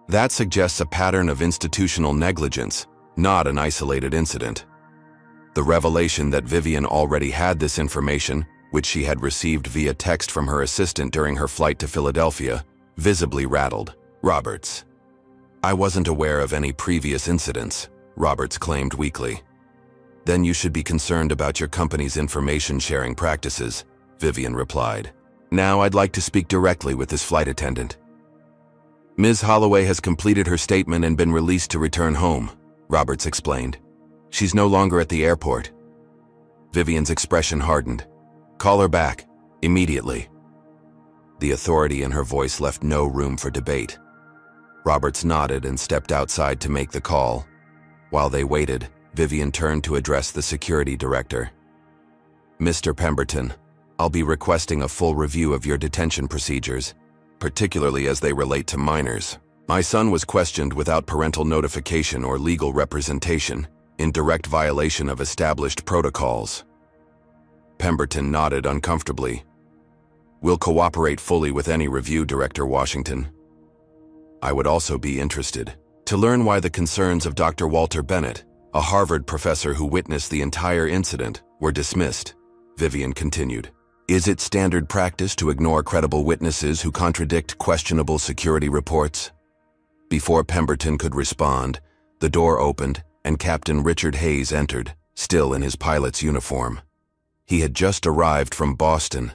That suggests a pattern of institutional negligence, not an isolated incident." The revelation that Vivian already had this information, which she had received via text from her assistant during her flight to Philadelphia, visibly rattled Roberts. "I wasn't aware of any previous incidents," Roberts claimed weakly. "Then you should be concerned about your company's information-sharing practices," Vivian replied. "Now I'd like to speak directly with this flight attendant." "Ms. Holloway has completed her statement and been released to return home," Roberts explained. "She's no longer at the airport." Vivian's expression hardened. "Call her back, immediately." The authority in her voice left no room for debate. Roberts nodded and stepped outside to make the call. While they waited, Vivian turned to address the security director. "Mr. Pemberton, I'll be requesting a full review of your detention procedures, particularly as they relate to minors. My son was questioned without parental notification or legal representation, in direct violation of established protocols." Pemberton nodded uncomfortably. "We'll cooperate fully with any review, Director Washington. I would also be interested to learn why the concerns of Dr. Walter Bennett, a Harvard professor who witnessed the entire incident, were dismissed," Vivian continued. "Is it standard practice to ignore credible witnesses who contradict questionable security reports?" Before Pemberton could respond, the door opened and Captain Richard Hayes entered, still in his pilot's uniform. He had just arrived from Boston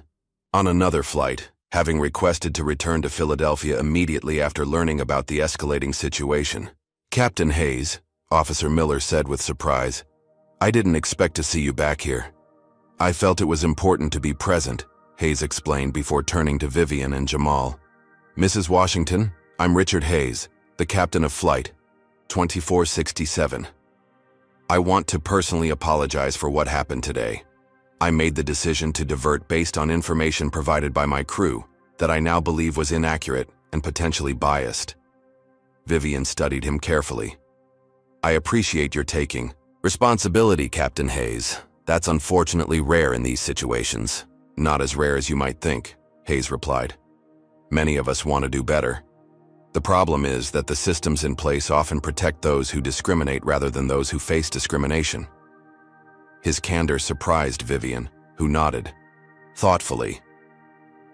on another flight, having requested to return to Philadelphia immediately after learning about the escalating situation. "Captain Hayes," Officer Miller said with surprise, "I didn't expect to see you back here." "I felt it was important to be present," Hayes explained before turning to Vivian and Jamal. "Mrs. Washington, I'm Richard Hayes, the captain of Flight 2467. I want to personally apologize for what happened today. I made the decision to divert based on information provided by my crew that I now believe was inaccurate and potentially biased." Vivian studied him carefully. "I appreciate your taking responsibility, Captain Hayes. That's unfortunately rare in these situations." "Not as rare as you might think," Hayes replied. "Many of us want to do better. The problem is that the systems in place often protect those who discriminate rather than those who face discrimination." His candor surprised Vivian, who nodded thoughtfully.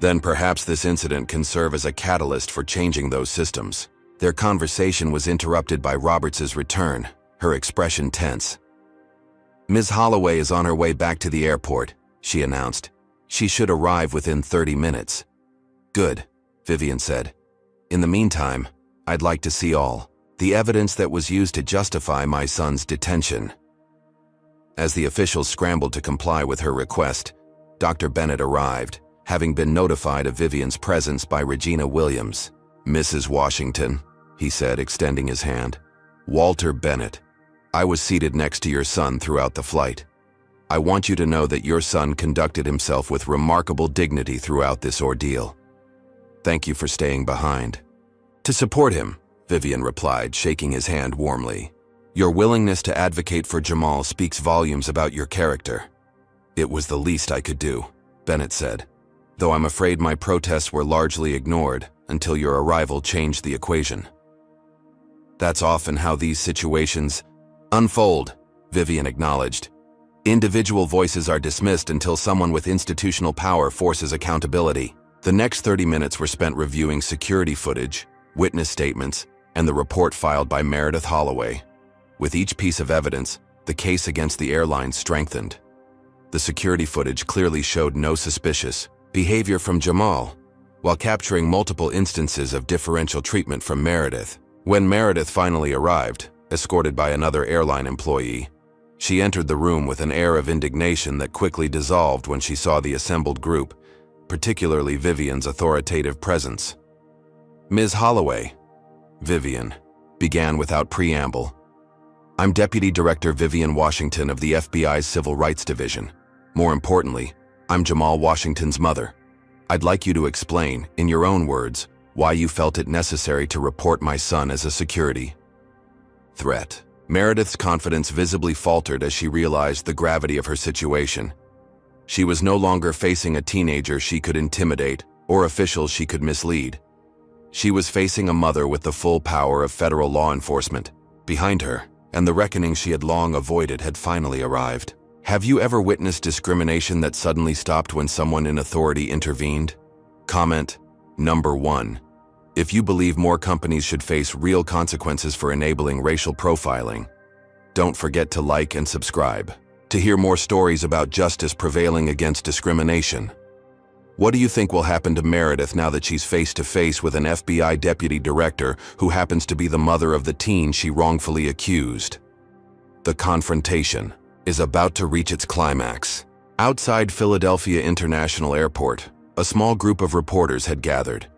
"Then perhaps this incident can serve as a catalyst for changing those systems." Their conversation was interrupted by Roberts's return, her expression tense. "Ms. Holloway is on her way back to the airport," she announced. "She should arrive within 30 minutes. "Good," Vivian said. "In the meantime, I'd like to see all the evidence that was used to justify my son's detention." As the officials scrambled to comply with her request, Dr. Bennett arrived, having been notified of Vivian's presence by Regina Williams. "Mrs. Washington," he said, extending his hand. "Walter Bennett. I was seated next to your son throughout the flight. I want you to know that your son conducted himself with remarkable dignity throughout this ordeal. Thank you for staying behind." "To support him," Vivian replied, shaking his hand warmly. "Your willingness to advocate for Jamal speaks volumes about your character." "It was the least I could do," Bennett said, "though I'm afraid my protests were largely ignored until your arrival changed the equation." "That's often how these situations unfold," Vivian acknowledged. "Individual voices are dismissed until someone with institutional power forces accountability." The next 30 minutes were spent reviewing security footage, witness statements, and the report filed by Meredith Holloway. With each piece of evidence, the case against the airline strengthened. The security footage clearly showed no suspicious behavior from Jamal, while capturing multiple instances of differential treatment from Meredith. When Meredith finally arrived, escorted by another airline employee, she entered the room with an air of indignation that quickly dissolved when she saw the assembled group, particularly Vivian's authoritative presence. "Ms. Holloway," Vivian began without preamble, "I'm Deputy Director Vivian Washington of the FBI's Civil Rights Division. More importantly, I'm Jamal Washington's mother. I'd like you to explain, in your own words, why you felt it necessary to report my son as a security threat." Meredith's confidence visibly faltered as she realized the gravity of her situation. She was no longer facing a teenager she could intimidate or officials she could mislead. She was facing a mother with the full power of federal law enforcement behind her, and the reckoning she had long avoided had finally arrived. Have you ever witnessed discrimination that suddenly stopped when someone in authority intervened? Comment number 1. If you believe more companies should face real consequences for enabling racial profiling, don't forget to like and subscribe to hear more stories about justice prevailing against discrimination. What do you think will happen to Meredith now that she's face to face with an FBI deputy director who happens to be the mother of the teen she wrongfully accused? The confrontation is about to reach its climax. Outside Philadelphia International Airport, A small group of reporters had gathered.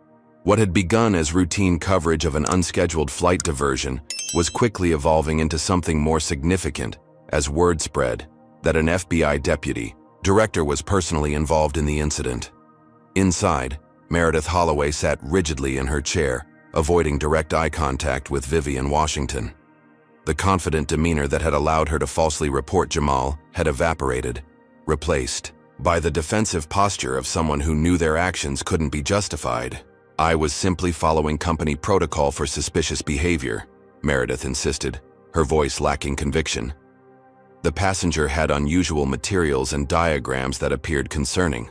What had begun as routine coverage of an unscheduled flight diversion was quickly evolving into something more significant as word spread that an FBI deputy director was personally involved in the incident. Inside, Meredith Holloway sat rigidly in her chair, avoiding direct eye contact with Vivian Washington. The confident demeanor that had allowed her to falsely report Jamal had evaporated, replaced by the defensive posture of someone who knew their actions couldn't be justified. "I was simply following company protocol for suspicious behavior," Meredith insisted, her voice lacking conviction. The passenger had unusual materials and diagrams that appeared concerning.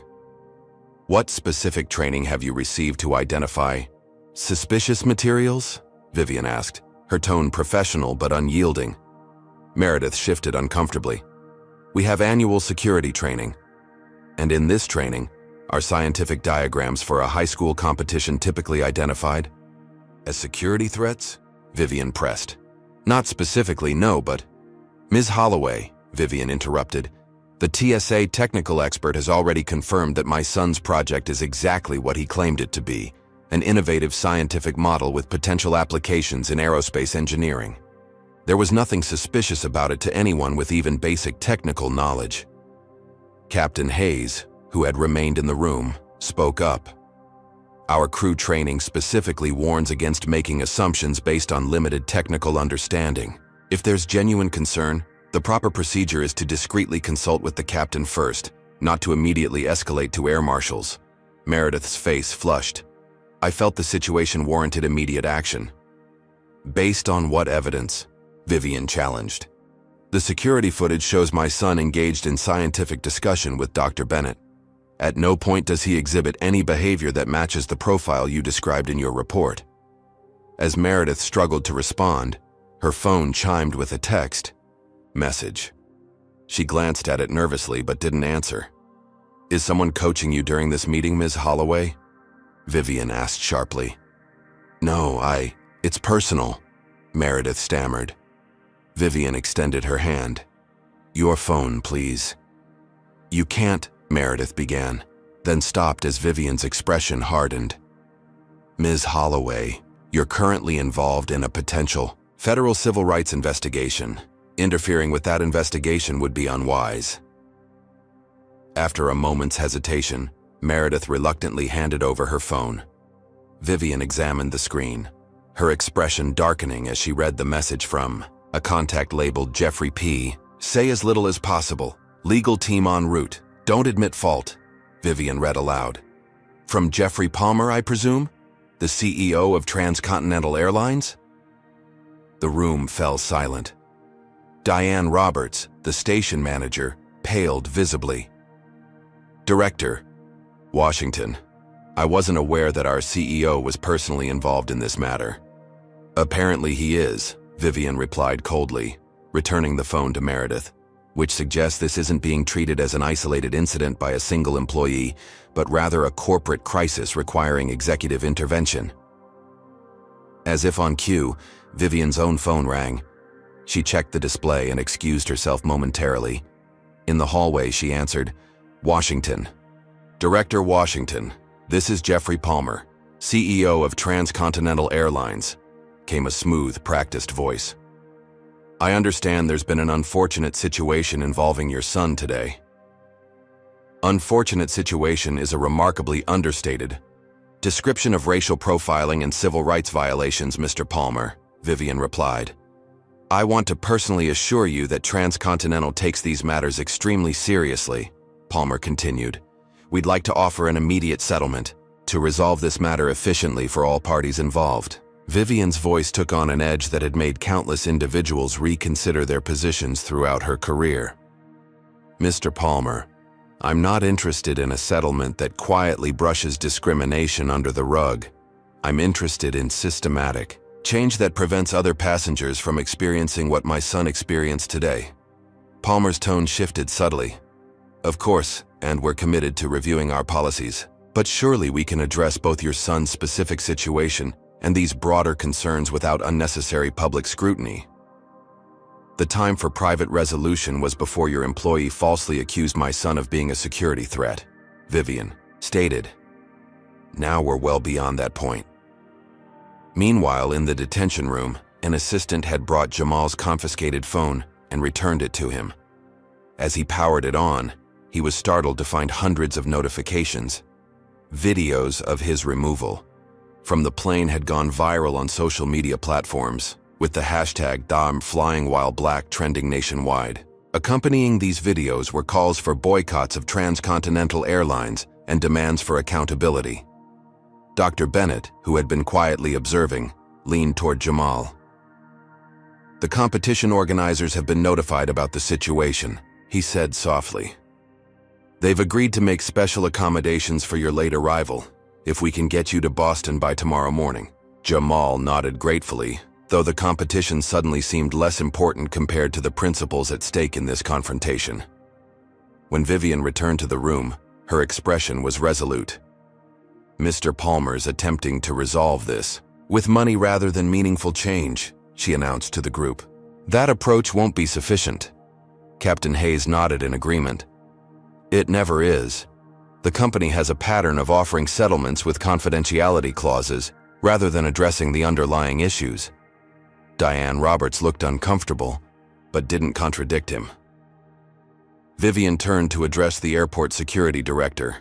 "What specific training have you received to identify suspicious materials?" Vivian asked, her tone professional but unyielding. Meredith shifted uncomfortably. "We have annual security training. And in this training, are scientific diagrams for a high school competition typically identified as security threats?" Vivian pressed. "Not specifically, no, but—" "Ms. Holloway," Vivian interrupted, "the TSA technical expert has already confirmed that my son's project is exactly what he claimed it to be, an innovative scientific model with potential applications in aerospace engineering. There was nothing suspicious about it to anyone with even basic technical knowledge." Captain Hayes, who had remained in the room, spoke up. "Our crew training specifically warns against making assumptions based on limited technical understanding. If there's genuine concern, the proper procedure is to discreetly consult with the captain first, not to immediately escalate to air marshals." Meredith's face flushed. "I felt the situation warranted immediate action." "Based on what evidence?" Vivian challenged. "The security footage shows my son engaged in scientific discussion with Dr. Bennett. At no point does he exhibit any behavior that matches the profile you described in your report." As Meredith struggled to respond, her phone chimed with a text message. She glanced at it nervously but didn't answer. "Is someone coaching you during this meeting, Ms. Holloway?" Vivian asked sharply. "No, it's personal," Meredith stammered. Vivian extended her hand. "Your phone, please." "You can't," Meredith began, then stopped as Vivian's expression hardened. "Ms. Holloway, you're currently involved in a potential federal civil rights investigation. Interfering with that investigation would be unwise." After a moment's hesitation, Meredith reluctantly handed over her phone. Vivian examined the screen, her expression darkening as she read the message from a contact labeled Jeffrey P. "Say as little as possible. Legal team en route. Don't admit fault," Vivian read aloud. "From Jeffrey Palmer, I presume? The CEO of Transcontinental Airlines?" The room fell silent. Diane Roberts, the station manager, paled visibly. "Director, Washington, I wasn't aware that our CEO was personally involved in this matter." "Apparently he is," Vivian replied coldly, returning the phone to Meredith, which suggests this isn't being treated as an isolated incident by a single employee, but rather a corporate crisis requiring executive intervention. As if on cue, Vivian's own phone rang. She checked the display and excused herself momentarily. In the hallway, she answered, "Washington. Director Washington, this is Jeffrey Palmer, CEO of Transcontinental Airlines," came a smooth, practiced voice. "I understand there's been an unfortunate situation involving your son today." "Unfortunate situation" is a remarkably understated description of racial profiling and civil rights violations, Mr. Palmer, Vivian replied. "I want to personally assure you that Transcontinental takes these matters extremely seriously," Palmer continued. "We'd like to offer an immediate settlement to resolve this matter efficiently for all parties involved." Vivian's voice took on an edge that had made countless individuals reconsider their positions throughout her career. "Mr. Palmer, I'm not interested in a settlement that quietly brushes discrimination under the rug. I'm interested in systematic change that prevents other passengers from experiencing what my son experienced today." Palmer's tone shifted subtly. "Of course, and we're committed to reviewing our policies, but surely we can address both your son's specific situation and these broader concerns without unnecessary public scrutiny. The time for private resolution was before your employee falsely accused my son of being a security threat," Vivian stated, Now we're well beyond that point. Meanwhile, in the detention room, an assistant had brought Jamal's confiscated phone and returned it to him. As he powered it on, he was startled to find hundreds of notifications. Videos of his removal from the plane had gone viral on social media platforms, with the hashtag #DamFlyingWhileBlack trending nationwide. Accompanying these videos were calls for boycotts of transcontinental airlines and demands for accountability. Dr. Bennett, who had been quietly observing, leaned toward Jamal. "The competition organizers have been notified about the situation," he said softly. "They've agreed to make special accommodations for your late arrival, if we can get you to Boston by tomorrow morning." Jamal nodded gratefully, though the competition suddenly seemed less important compared to the principles at stake in this confrontation. When Vivian returned to the room, her expression was resolute. "Mr. Palmer's attempting to resolve this, with money rather than meaningful change," she announced to the group. "That approach won't be sufficient." Captain Hayes nodded in agreement. "It never is. The company has a pattern of offering settlements with confidentiality clauses rather than addressing the underlying issues." Diane Roberts looked uncomfortable, but didn't contradict him. Vivian turned to address the airport security director.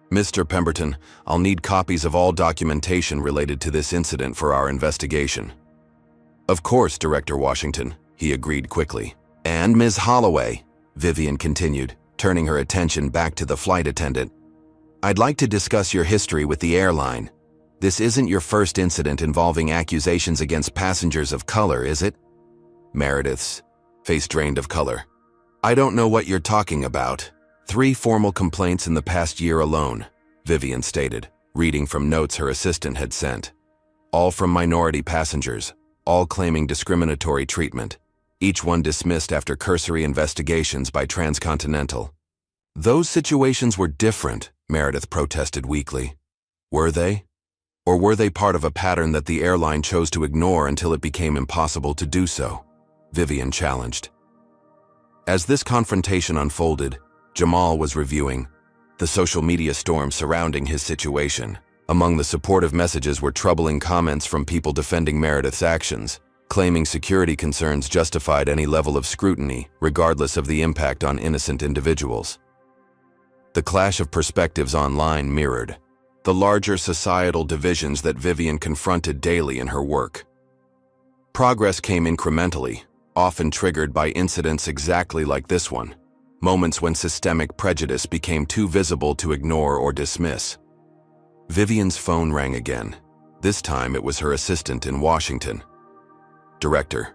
"Mr. Pemberton, I'll need copies of all documentation related to this incident for our investigation." "Of course, Director Washington," he agreed quickly. "And Ms. Holloway," Vivian continued, turning her attention back to the flight attendant, "I'd like to discuss your history with the airline. This isn't your first incident involving accusations against passengers of color, is it?" Meredith's face drained of color. "I don't know what you're talking about. 3 formal complaints in the past year alone," Vivian stated, reading from notes her assistant had sent. "All from minority passengers, all claiming discriminatory treatment, each one dismissed after cursory investigations by Transcontinental." "Those situations were different," Meredith protested weakly. "Were they? Or were they part of a pattern that the airline chose to ignore until it became impossible to do so?" Vivian challenged. As this confrontation unfolded, Jamal was reviewing the social media storm surrounding his situation. Among the supportive messages were troubling comments from people defending Meredith's actions, claiming security concerns justified any level of scrutiny, regardless of the impact on innocent individuals. The clash of perspectives online mirrored the larger societal divisions that Vivian confronted daily in her work. Progress came incrementally, often triggered by incidents exactly like this one, moments when systemic prejudice became too visible to ignore or dismiss. Vivian's phone rang again. This time it was her assistant in Washington. "Director,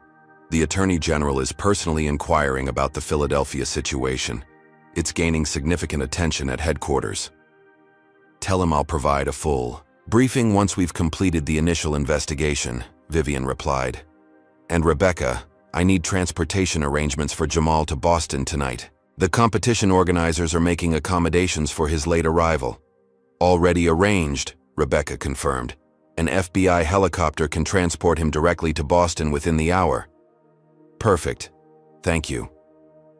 the Attorney General is personally inquiring about the Philadelphia situation. It's gaining significant attention at headquarters. Tell him I'll provide a full briefing once we've completed the initial investigation," Vivian replied. "And Rebecca, I need transportation arrangements for Jamal to Boston tonight. The competition organizers are making accommodations for his late arrival." "Already arranged," Rebecca confirmed. "An FBI helicopter can transport him directly to Boston within the hour." "Perfect. Thank you."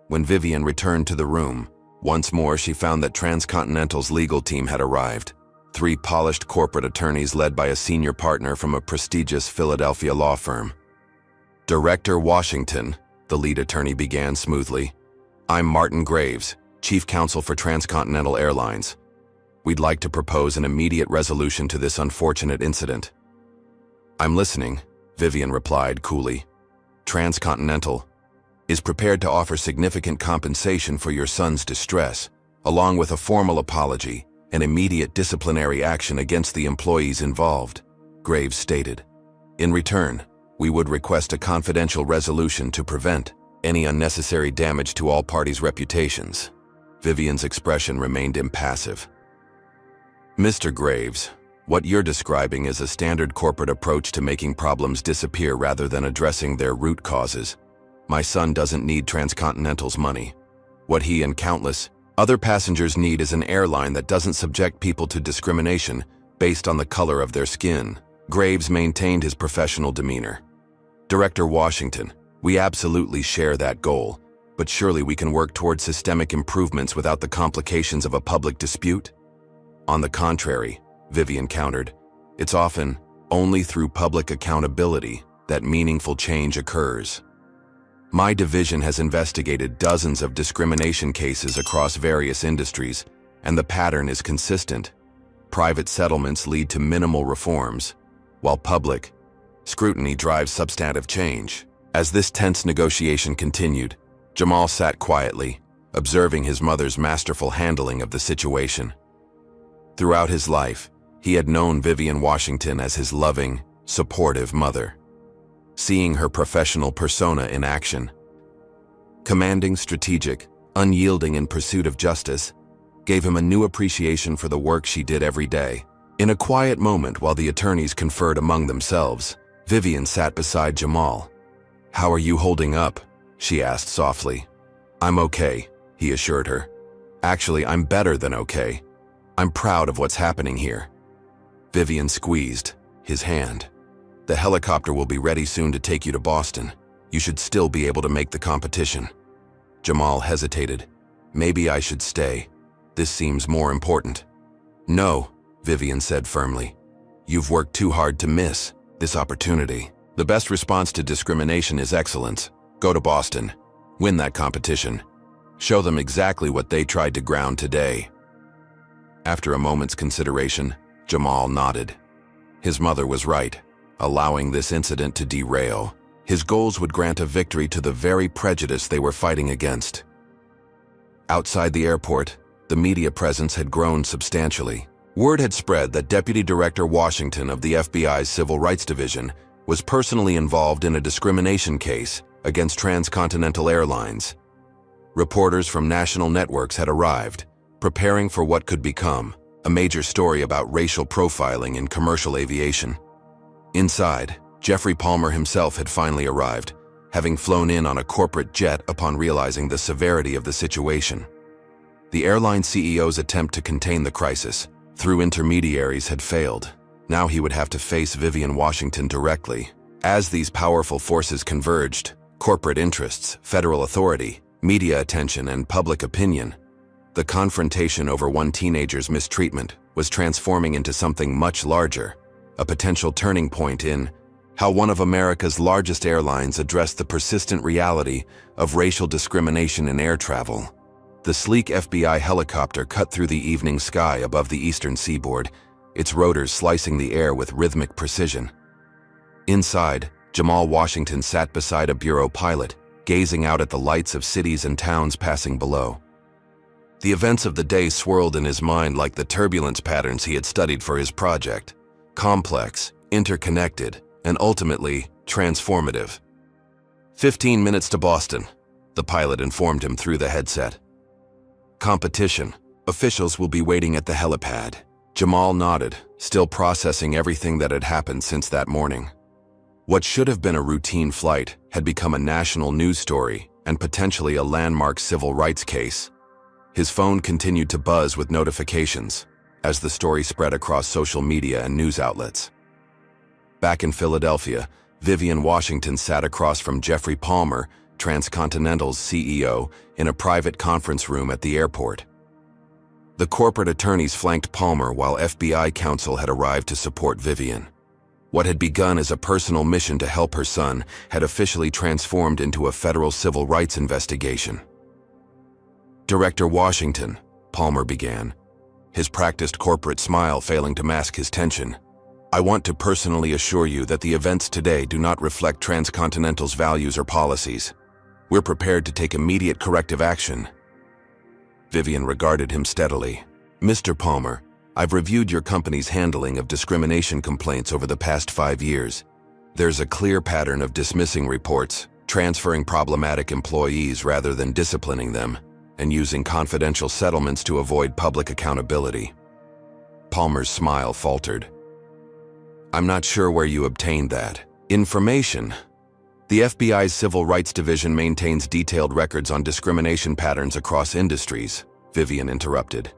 When Vivian returned to the room, once more she found that Transcontinental's legal team had arrived. 3 polished corporate attorneys led by a senior partner from a prestigious Philadelphia law firm. "Director Washington," the lead attorney began smoothly, "I'm Martin Graves, Chief Counsel for Transcontinental Airlines. We'd like to propose an immediate resolution to this unfortunate incident." "I'm listening," Vivian replied coolly. "Transcontinental is prepared to offer significant compensation for your son's distress, along with a formal apology and immediate disciplinary action against the employees involved," Graves stated. "In return, we would request a confidential resolution to prevent any unnecessary damage to all parties' reputations." Vivian's expression remained impassive. "Mr. Graves, what you're describing is a standard corporate approach to making problems disappear rather than addressing their root causes. My son doesn't need Transcontinental's money. What he and countless other passengers need is an airline that doesn't subject people to discrimination based on the color of their skin." Graves maintained his professional demeanor. "Director Washington, we absolutely share that goal, but surely we can work toward systemic improvements without the complications of a public dispute?" "On the contrary, Vivian countered. It's often only through public accountability that meaningful change occurs. My division has investigated dozens of discrimination cases across various industries, and the pattern is consistent. Private settlements lead to minimal reforms, while public scrutiny drives substantive change. As this tense negotiation continued, Jamal sat quietly, observing his mother's masterful handling of the situation. Throughout his life, he had known Vivian Washington as his loving, supportive mother. Seeing her professional persona in action, commanding, strategic, unyielding in pursuit of justice, gave him a new appreciation for the work she did every day. In a quiet moment while the attorneys conferred among themselves, Vivian sat beside Jamal. "How are you holding up?" she asked softly. "I'm okay," he assured her. "Actually, I'm better than okay. I'm proud of what's happening here." Vivian squeezed his hand. "The helicopter will be ready soon to take you to Boston. You should still be able to make the competition." Jamal hesitated. "Maybe I should stay. This seems more important." "No," Vivian said firmly. "You've worked too hard to miss this opportunity. The best response to discrimination is excellence. Go to Boston. Win that competition. Show them exactly what they tried to ground today." After a moment's consideration, Jamal nodded. His mother was right. Allowing this incident to derail his goals would grant a victory to the very prejudice they were fighting against. Outside the airport, the media presence had grown substantially. Word had spread that Deputy Director Washington of the FBI's Civil Rights Division was personally involved in a discrimination case against transcontinental airlines. Reporters from national networks had arrived, preparing for what could become a major story about racial profiling in commercial aviation. Inside, Jeffrey Palmer himself had finally arrived, having flown in on a corporate jet upon realizing the severity of the situation. The airline CEO's attempt to contain the crisis through intermediaries had failed. Now he would have to face Vivian Washington directly. As these powerful forces converged, corporate interests, federal authority, media attention, and public opinion, the confrontation over one teenager's mistreatment was transforming into something much larger, a potential turning point in how one of America's largest airlines addressed the persistent reality of racial discrimination in air travel. The sleek FBI helicopter cut through the evening sky above the eastern seaboard, its rotors slicing the air with rhythmic precision. Inside, Jamal Washington sat beside a bureau pilot, gazing out at the lights of cities and towns passing below. The events of the day swirled in his mind like the turbulence patterns he had studied for his project. Complex, interconnected, and ultimately transformative. 15 minutes to Boston, the pilot informed him through the headset. Competition. Officials will be waiting at the helipad. Jamal nodded, still processing everything that had happened since that morning. What should have been a routine flight had become a national news story and potentially a landmark civil rights case. His phone continued to buzz with notifications as the story spread across social media and news outlets. Back in Philadelphia, Vivian Washington sat across from Jeffrey Palmer, Transcontinental's CEO, in a private conference room at the airport. The corporate attorneys flanked Palmer while FBI counsel had arrived to support Vivian. What had begun as a personal mission to help her son had officially transformed into a federal civil rights investigation. "Director Washington," Palmer began, his practiced corporate smile failing to mask his tension, "I want to personally assure you that the events today do not reflect Transcontinental's values or policies. We're prepared to take immediate corrective action." Vivian regarded him steadily. "Mr. Palmer, I've reviewed your company's handling of discrimination complaints over the past 5 years. There's a clear pattern of dismissing reports, transferring problematic employees rather than disciplining them, and using confidential settlements to avoid public accountability." Palmer's smile faltered. "I'm not sure where you obtained that information." The FBI's Civil Rights Division maintains detailed records on discrimination patterns across industries, Vivian interrupted.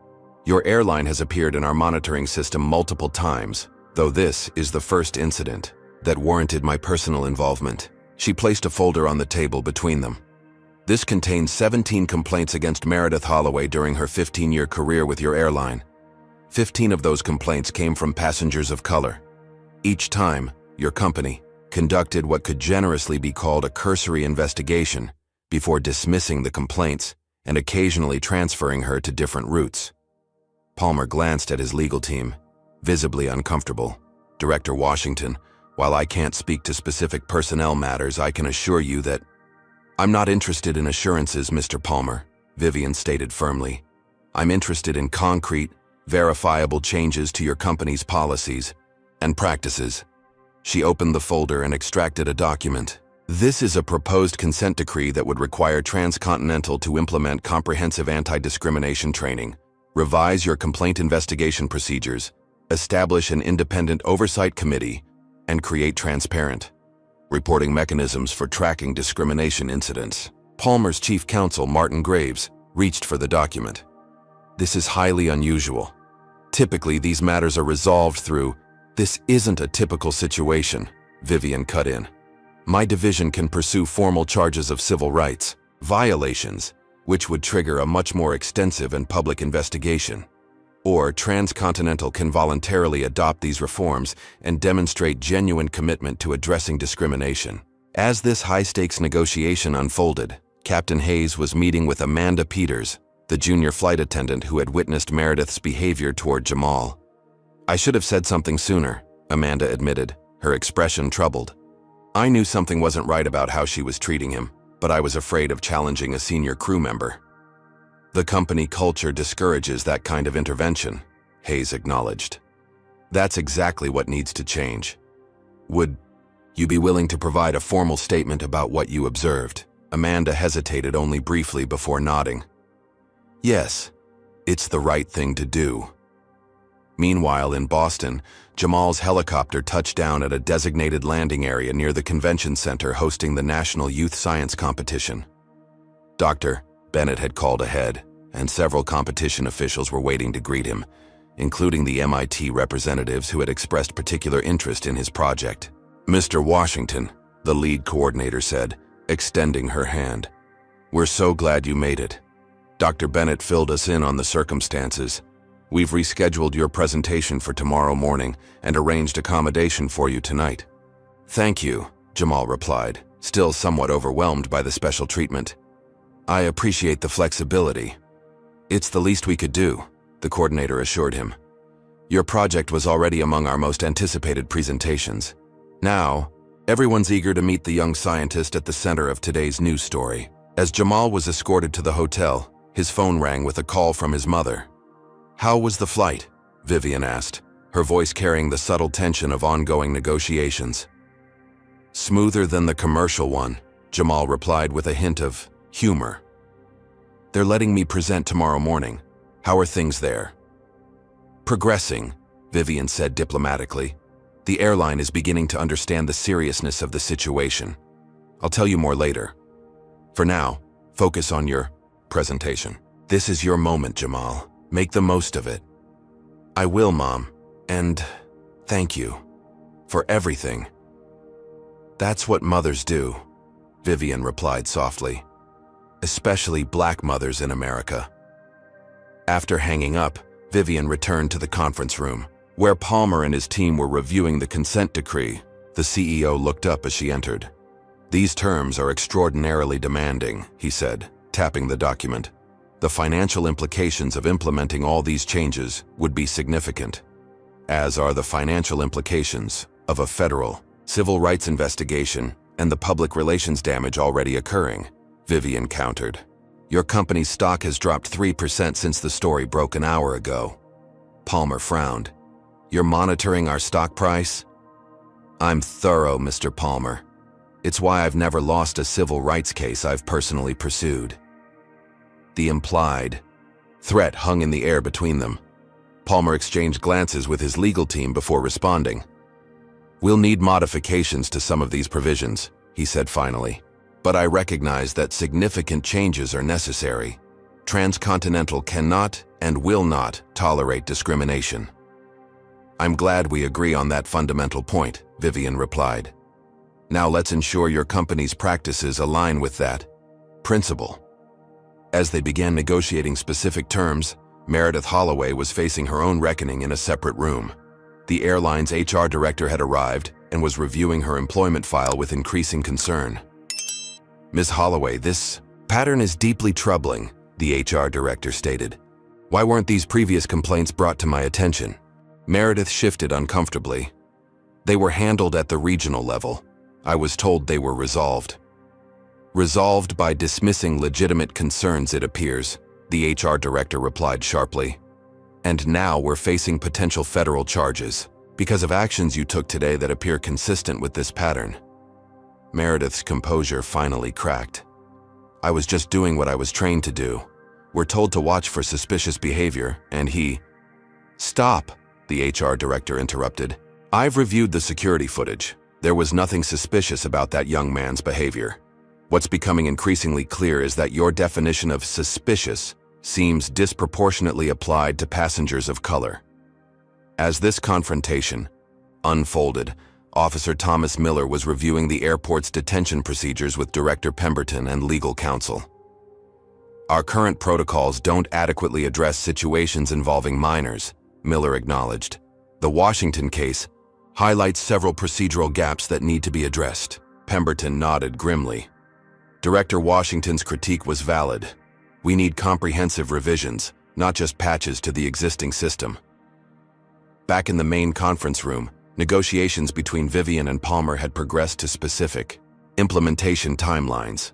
"Your airline has appeared in our monitoring system multiple times, though this is the first incident that warranted my personal involvement." She placed a folder on the table between them. "This contains 17 complaints against Meredith Holloway during her 15-year career with your airline. 15 of those complaints came from passengers of color. Each time, your company conducted what could generously be called a cursory investigation before dismissing the complaints and occasionally transferring her to different routes. Palmer glanced at his legal team, visibly uncomfortable. Director Washington, while I can't speak to specific personnel matters, I can assure you that I'm not interested in assurances, Mr. Palmer, Vivian stated firmly. I'm interested in concrete, verifiable changes to your company's policies and practices. She opened the folder and extracted a document. This is a proposed consent decree that would require Transcontinental to implement comprehensive anti-discrimination training, revise your complaint investigation procedures, establish an independent oversight committee, and create transparent reporting mechanisms for tracking discrimination incidents. Palmer's chief counsel, Martin Graves, reached for the document. This is highly unusual. Typically, these matters are resolved through, "This isn't a typical situation," Vivian cut in. "My division can pursue formal charges of civil rights violations, which would trigger a much more extensive and public investigation. Or Transcontinental can voluntarily adopt these reforms and demonstrate genuine commitment to addressing discrimination." As this high-stakes negotiation unfolded, Captain Hayes was meeting with Amanda Peters, the junior flight attendant who had witnessed Meredith's behavior toward Jamal. "I should have said something sooner," Amanda admitted, her expression troubled. "I knew something wasn't right about how she was treating him, but I was afraid of challenging a senior crew member." "The company culture discourages that kind of intervention," Hayes acknowledged. "That's exactly what needs to change. Would you be willing to provide a formal statement about what you observed?" Amanda hesitated only briefly before nodding. "Yes, it's the right thing to do." Meanwhile, in Boston, Jamal's helicopter touched down at a designated landing area near the convention center hosting the National Youth Science Competition. Dr. Bennett had called ahead, and several competition officials were waiting to greet him, including the MIT representatives who had expressed particular interest in his project. "Mr. Washington," the lead coordinator said, extending her hand. "We're so glad you made it. Dr. Bennett filled us in on the circumstances. We've rescheduled your presentation for tomorrow morning and arranged accommodation for you tonight." "Thank you," Jamal replied, still somewhat overwhelmed by the special treatment. "I appreciate the flexibility." "It's the least we could do," the coordinator assured him. "Your project was already among our most anticipated presentations. Now, everyone's eager to meet the young scientist at the center of today's news story." As Jamal was escorted to the hotel, his phone rang with a call from his mother. "How was the flight?" Vivian asked, her voice carrying the subtle tension of ongoing negotiations. "Smoother than the commercial one," Jamal replied with a hint of humor. "They're letting me present tomorrow morning. How are things there?" "Progressing," Vivian said diplomatically. "The airline is beginning to understand the seriousness of the situation. I'll tell you more later. For now, focus on your presentation. This is your moment, Jamal. Make the most of it." "I will, Mom. And thank you for everything." "That's what mothers do," Vivian replied softly. "Especially black mothers in America." After hanging up, Vivian returned to the conference room, where Palmer and his team were reviewing the consent decree. The CEO looked up as she entered. "These terms are extraordinarily demanding," he said, tapping the document. "The financial implications of implementing all these changes would be significant, as are the financial implications of a federal civil rights investigation and the public relations damage already occurring," Vivian countered. "Your company's stock has dropped 3% since the story broke an hour ago." Palmer frowned. "You're monitoring our stock price?" "I'm thorough, Mr. Palmer. It's why I've never lost a civil rights case I've personally pursued." The implied threat hung in the air between them. Palmer exchanged glances with his legal team before responding. "We'll need modifications to some of these provisions," he said finally. "But I recognize that significant changes are necessary. Transcontinental cannot and will not tolerate discrimination." "I'm glad we agree on that fundamental point," Vivian replied. "Now let's ensure your company's practices align with that principle." As they began negotiating specific terms, Meredith Holloway was facing her own reckoning in a separate room. The airline's HR director had arrived and was reviewing her employment file with increasing concern. "Ms. Holloway, this pattern is deeply troubling," the HR director stated. "Why weren't these previous complaints brought to my attention?" Meredith shifted uncomfortably. "They were handled at the regional level. I was told they were resolved." "Resolved by dismissing legitimate concerns, it appears," the HR director replied sharply. "And now we're facing potential federal charges because of actions you took today that appear consistent with this pattern." Meredith's composure finally cracked. "I was just doing what I was trained to do. We're told to watch for suspicious behavior, and he—" "Stop," the HR director interrupted. "I've reviewed the security footage. There was nothing suspicious about that young man's behavior. What's becoming increasingly clear is that your definition of suspicious seems disproportionately applied to passengers of color." As this confrontation unfolded, Officer Thomas Miller was reviewing the airport's detention procedures with Director Pemberton and legal counsel. "Our current protocols don't adequately address situations involving minors," Miller acknowledged. "The Washington case highlights several procedural gaps that need to be addressed." Pemberton nodded grimly. Director Washington's critique was valid. "We need comprehensive revisions, not just patches to the existing system." Back in the main conference room, negotiations between Vivian and Palmer had progressed to specific implementation timelines.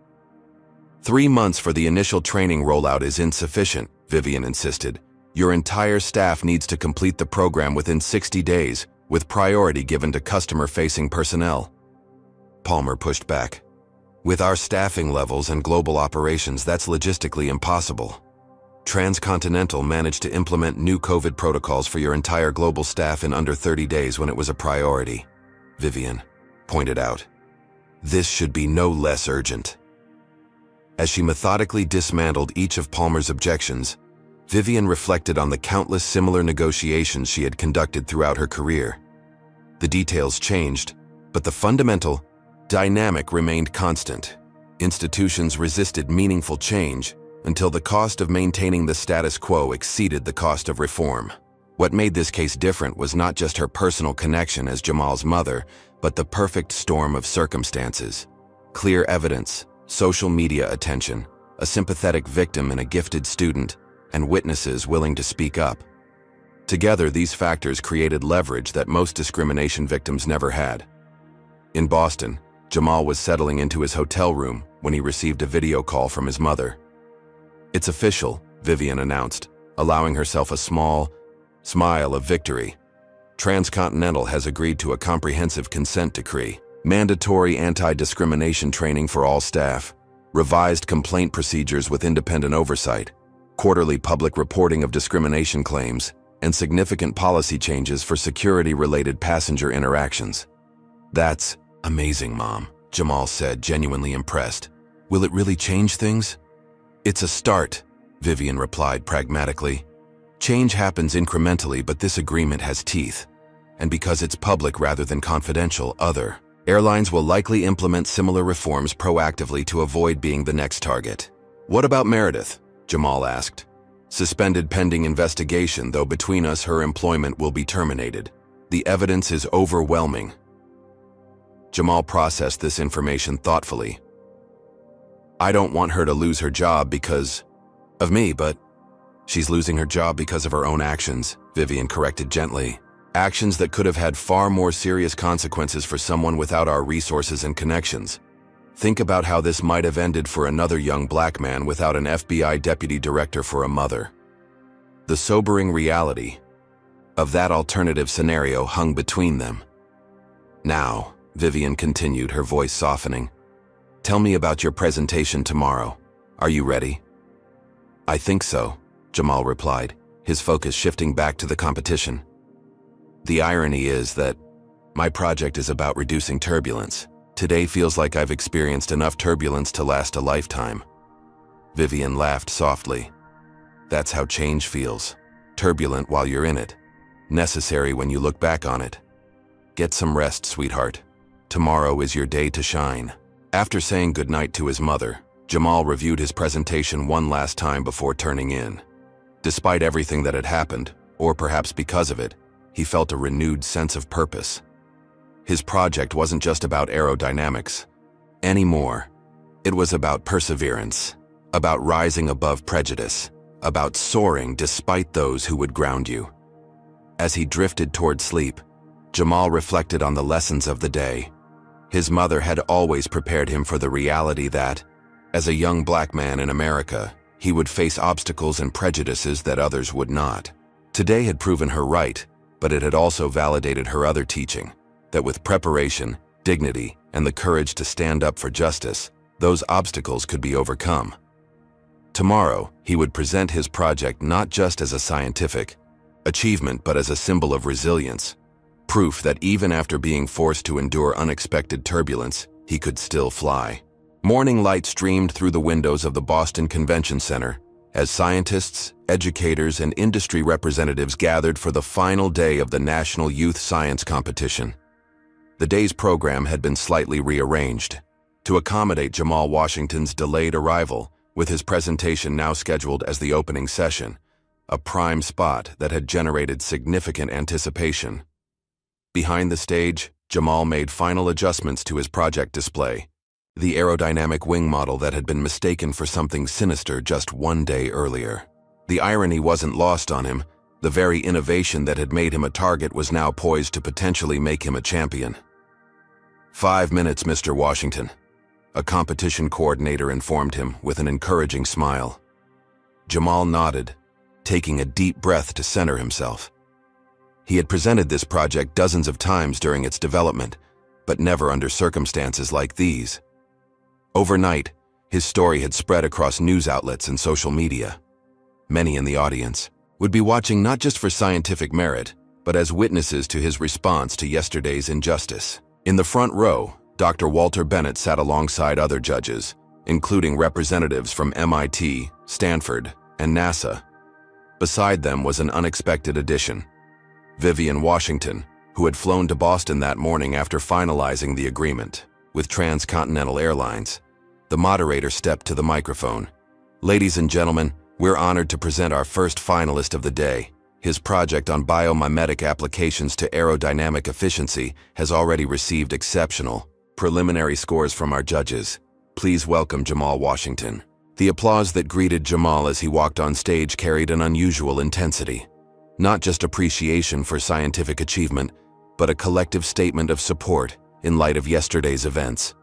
3 months for the initial training rollout is insufficient, Vivian insisted. "Your entire staff needs to complete the program within 60 days, with priority given to customer-facing personnel." Palmer pushed back. "With our staffing levels and global operations, that's logistically impossible. Transcontinental managed to implement new COVID protocols for your entire global staff in under 30 days when it was a priority," Vivian pointed out. "This should be no less urgent." As she methodically dismantled each of Palmer's objections, Vivian reflected on the countless similar negotiations she had conducted throughout her career. The details changed, but the fundamental dynamic remained constant. Institutions resisted meaningful change until the cost of maintaining the status quo exceeded the cost of reform. What made this case different was not just her personal connection as Jamal's mother, but the perfect storm of circumstances. Clear evidence, social media attention, a sympathetic victim and a gifted student, and witnesses willing to speak up. Together, these factors created leverage that most discrimination victims never had. In Boston, Jamal was settling into his hotel room when he received a video call from his mother. "It's official," Vivian announced, allowing herself a small smile of victory. "Transcontinental has agreed to a comprehensive consent decree, mandatory anti-discrimination training for all staff, revised complaint procedures with independent oversight, quarterly public reporting of discrimination claims, and significant policy changes for security-related passenger interactions." "That's amazing, Mom," Jamal said, genuinely impressed. "Will it really change things?" "It's a start," Vivian replied pragmatically. "Change happens incrementally, but this agreement has teeth. And because it's public rather than confidential, other airlines will likely implement similar reforms proactively to avoid being the next target." "What about Meredith?" Jamal asked. "Suspended pending investigation, though between us her employment will be terminated. The evidence is overwhelming." Jamal processed this information thoughtfully. "I don't want her to lose her job because of me, but she's losing her job because of her own actions," Vivian corrected gently. "Actions that could have had far more serious consequences for someone without our resources and connections. Think about how this might have ended for another young black man without an FBI deputy director for a mother." The sobering reality of that alternative scenario hung between them. "Now," Vivian continued, her voice softening, "tell me about your presentation tomorrow. Are you ready?" "I think so," Jamal replied, his focus shifting back to the competition. "The irony is that my project is about reducing turbulence. Today feels like I've experienced enough turbulence to last a lifetime." Vivian laughed softly. "That's how change feels. Turbulent while you're in it. Necessary when you look back on it. Get some rest, sweetheart. Tomorrow is your day to shine." After saying goodnight to his mother, Jamal reviewed his presentation one last time before turning in. Despite everything that had happened, or perhaps because of it, he felt a renewed sense of purpose. His project wasn't just about aerodynamics anymore. It was about perseverance, about rising above prejudice, about soaring despite those who would ground you. As he drifted toward sleep, Jamal reflected on the lessons of the day. His mother had always prepared him for the reality that, as a young black man in America, he would face obstacles and prejudices that others would not. Today had proven her right, but it had also validated her other teaching, that with preparation, dignity, and the courage to stand up for justice, those obstacles could be overcome. Tomorrow, he would present his project not just as a scientific achievement but as a symbol of resilience, proof that even after being forced to endure unexpected turbulence, he could still fly. Morning light streamed through the windows of the Boston Convention Center as scientists, educators, and industry representatives gathered for the final day of the National Youth Science Competition. The day's program had been slightly rearranged to accommodate Jamal Washington's delayed arrival, with his presentation now scheduled as the opening session, a prime spot that had generated significant anticipation. Behind the stage, Jamal made final adjustments to his project display, the aerodynamic wing model that had been mistaken for something sinister just one day earlier. The irony wasn't lost on him. The very innovation that had made him a target was now poised to potentially make him a champion. 5 minutes, Mr. Washington, a competition coordinator informed him with an encouraging smile. Jamal nodded, taking a deep breath to center himself. He had presented this project dozens of times during its development, but never under circumstances like these. Overnight, his story had spread across news outlets and social media. Many in the audience would be watching not just for scientific merit, but as witnesses to his response to yesterday's injustice. In the front row, Dr. Walter Bennett sat alongside other judges, including representatives from MIT, Stanford, and NASA. Beside them was an unexpected addition, Vivian Washington, who had flown to Boston that morning after finalizing the agreement with Transcontinental Airlines. The moderator stepped to the microphone. "Ladies and gentlemen, we're honored to present our first finalist of the day. His project on biomimetic applications to aerodynamic efficiency has already received exceptional preliminary scores from our judges. Please welcome Jamal Washington." The applause that greeted Jamal as he walked on stage carried an unusual intensity. Not just appreciation for scientific achievement, but a collective statement of support in light of yesterday's events.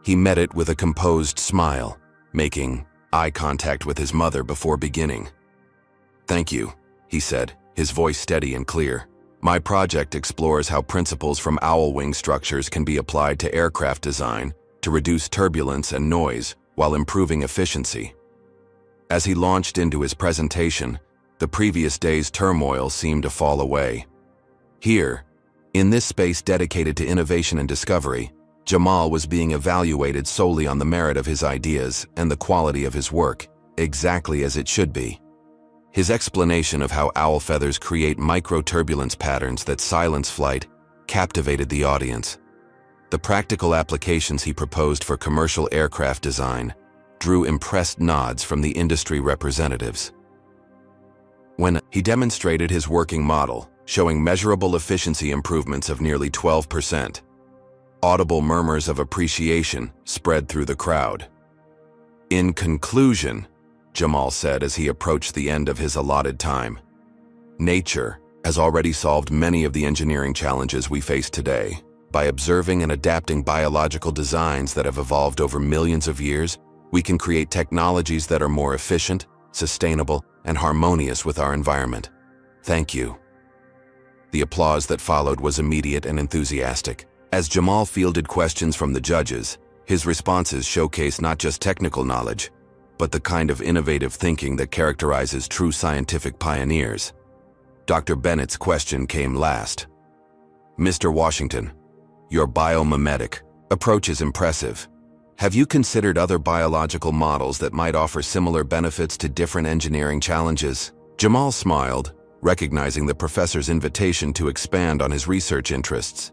He met it with a composed smile, making eye contact with his mother before beginning. "Thank you," he said, his voice steady and clear. "My project explores how principles from owl wing structures can be applied to aircraft design to reduce turbulence and noise while improving efficiency." As he launched into his presentation, the previous day's turmoil seemed to fall away. Here, in this space dedicated to innovation and discovery, Jamal was being evaluated solely on the merit of his ideas and the quality of his work, exactly as it should be. His explanation of how owl feathers create micro-turbulence patterns that silence flight captivated the audience. The practical applications he proposed for commercial aircraft design drew impressed nods from the industry representatives. When he demonstrated his working model, showing measurable efficiency improvements of nearly 12%, audible murmurs of appreciation spread through the crowd. "In conclusion," Jamal said as he approached the end of his allotted time, "nature has already solved many of the engineering challenges we face today. By observing and adapting biological designs that have evolved over millions of years, we can create technologies that are more efficient, sustainable, and harmonious with our environment. Thank you." The applause that followed was immediate and enthusiastic. As Jamal fielded questions from the judges, his responses showcased not just technical knowledge, but the kind of innovative thinking that characterizes true scientific pioneers. Dr. Bennett's question came last. "Mr. Washington, your biomimetic approach is impressive. Have you considered other biological models that might offer similar benefits to different engineering challenges?" Jamal smiled, recognizing the professor's invitation to expand on his research interests.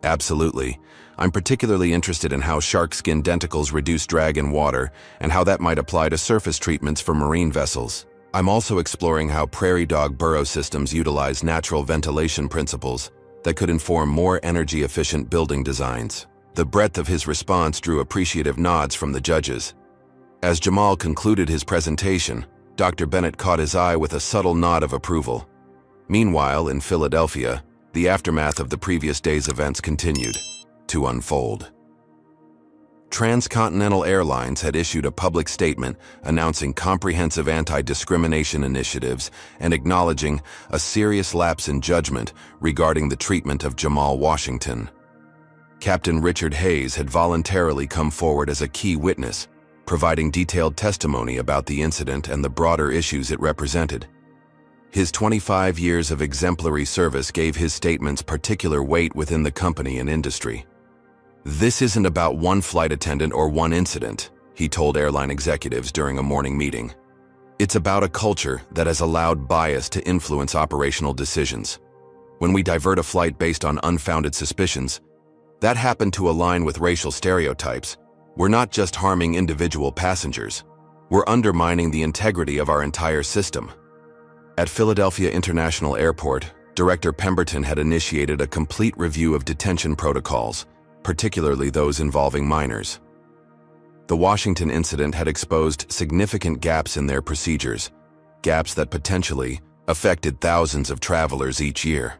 "Absolutely. I'm particularly interested in how shark skin denticles reduce drag in water and how that might apply to surface treatments for marine vessels." I'm also exploring how prairie dog burrow systems utilize natural ventilation principles that could inform more energy-efficient building designs. The breadth of his response drew appreciative nods from the judges. As Jamal concluded his presentation, Dr. Bennett caught his eye with a subtle nod of approval. Meanwhile, in Philadelphia, the aftermath of the previous day's events continued to unfold. Transcontinental Airlines had issued a public statement announcing comprehensive anti-discrimination initiatives and acknowledging a serious lapse in judgment regarding the treatment of Jamal Washington. Captain Richard Hayes had voluntarily come forward as a key witness, providing detailed testimony about the incident and the broader issues it represented. His 25 years of exemplary service gave his statements particular weight within the company and industry. "This isn't about one flight attendant or one incident," he told airline executives during a morning meeting. "It's about a culture that has allowed bias to influence operational decisions. When we divert a flight based on unfounded suspicions, that happened to align with racial stereotypes. We're not just harming individual passengers, we're undermining the integrity of our entire system." At Philadelphia International Airport, Director Pemberton had initiated a complete review of detention protocols, particularly those involving minors. The Washington incident had exposed significant gaps in their procedures, gaps that potentially affected thousands of travelers each year.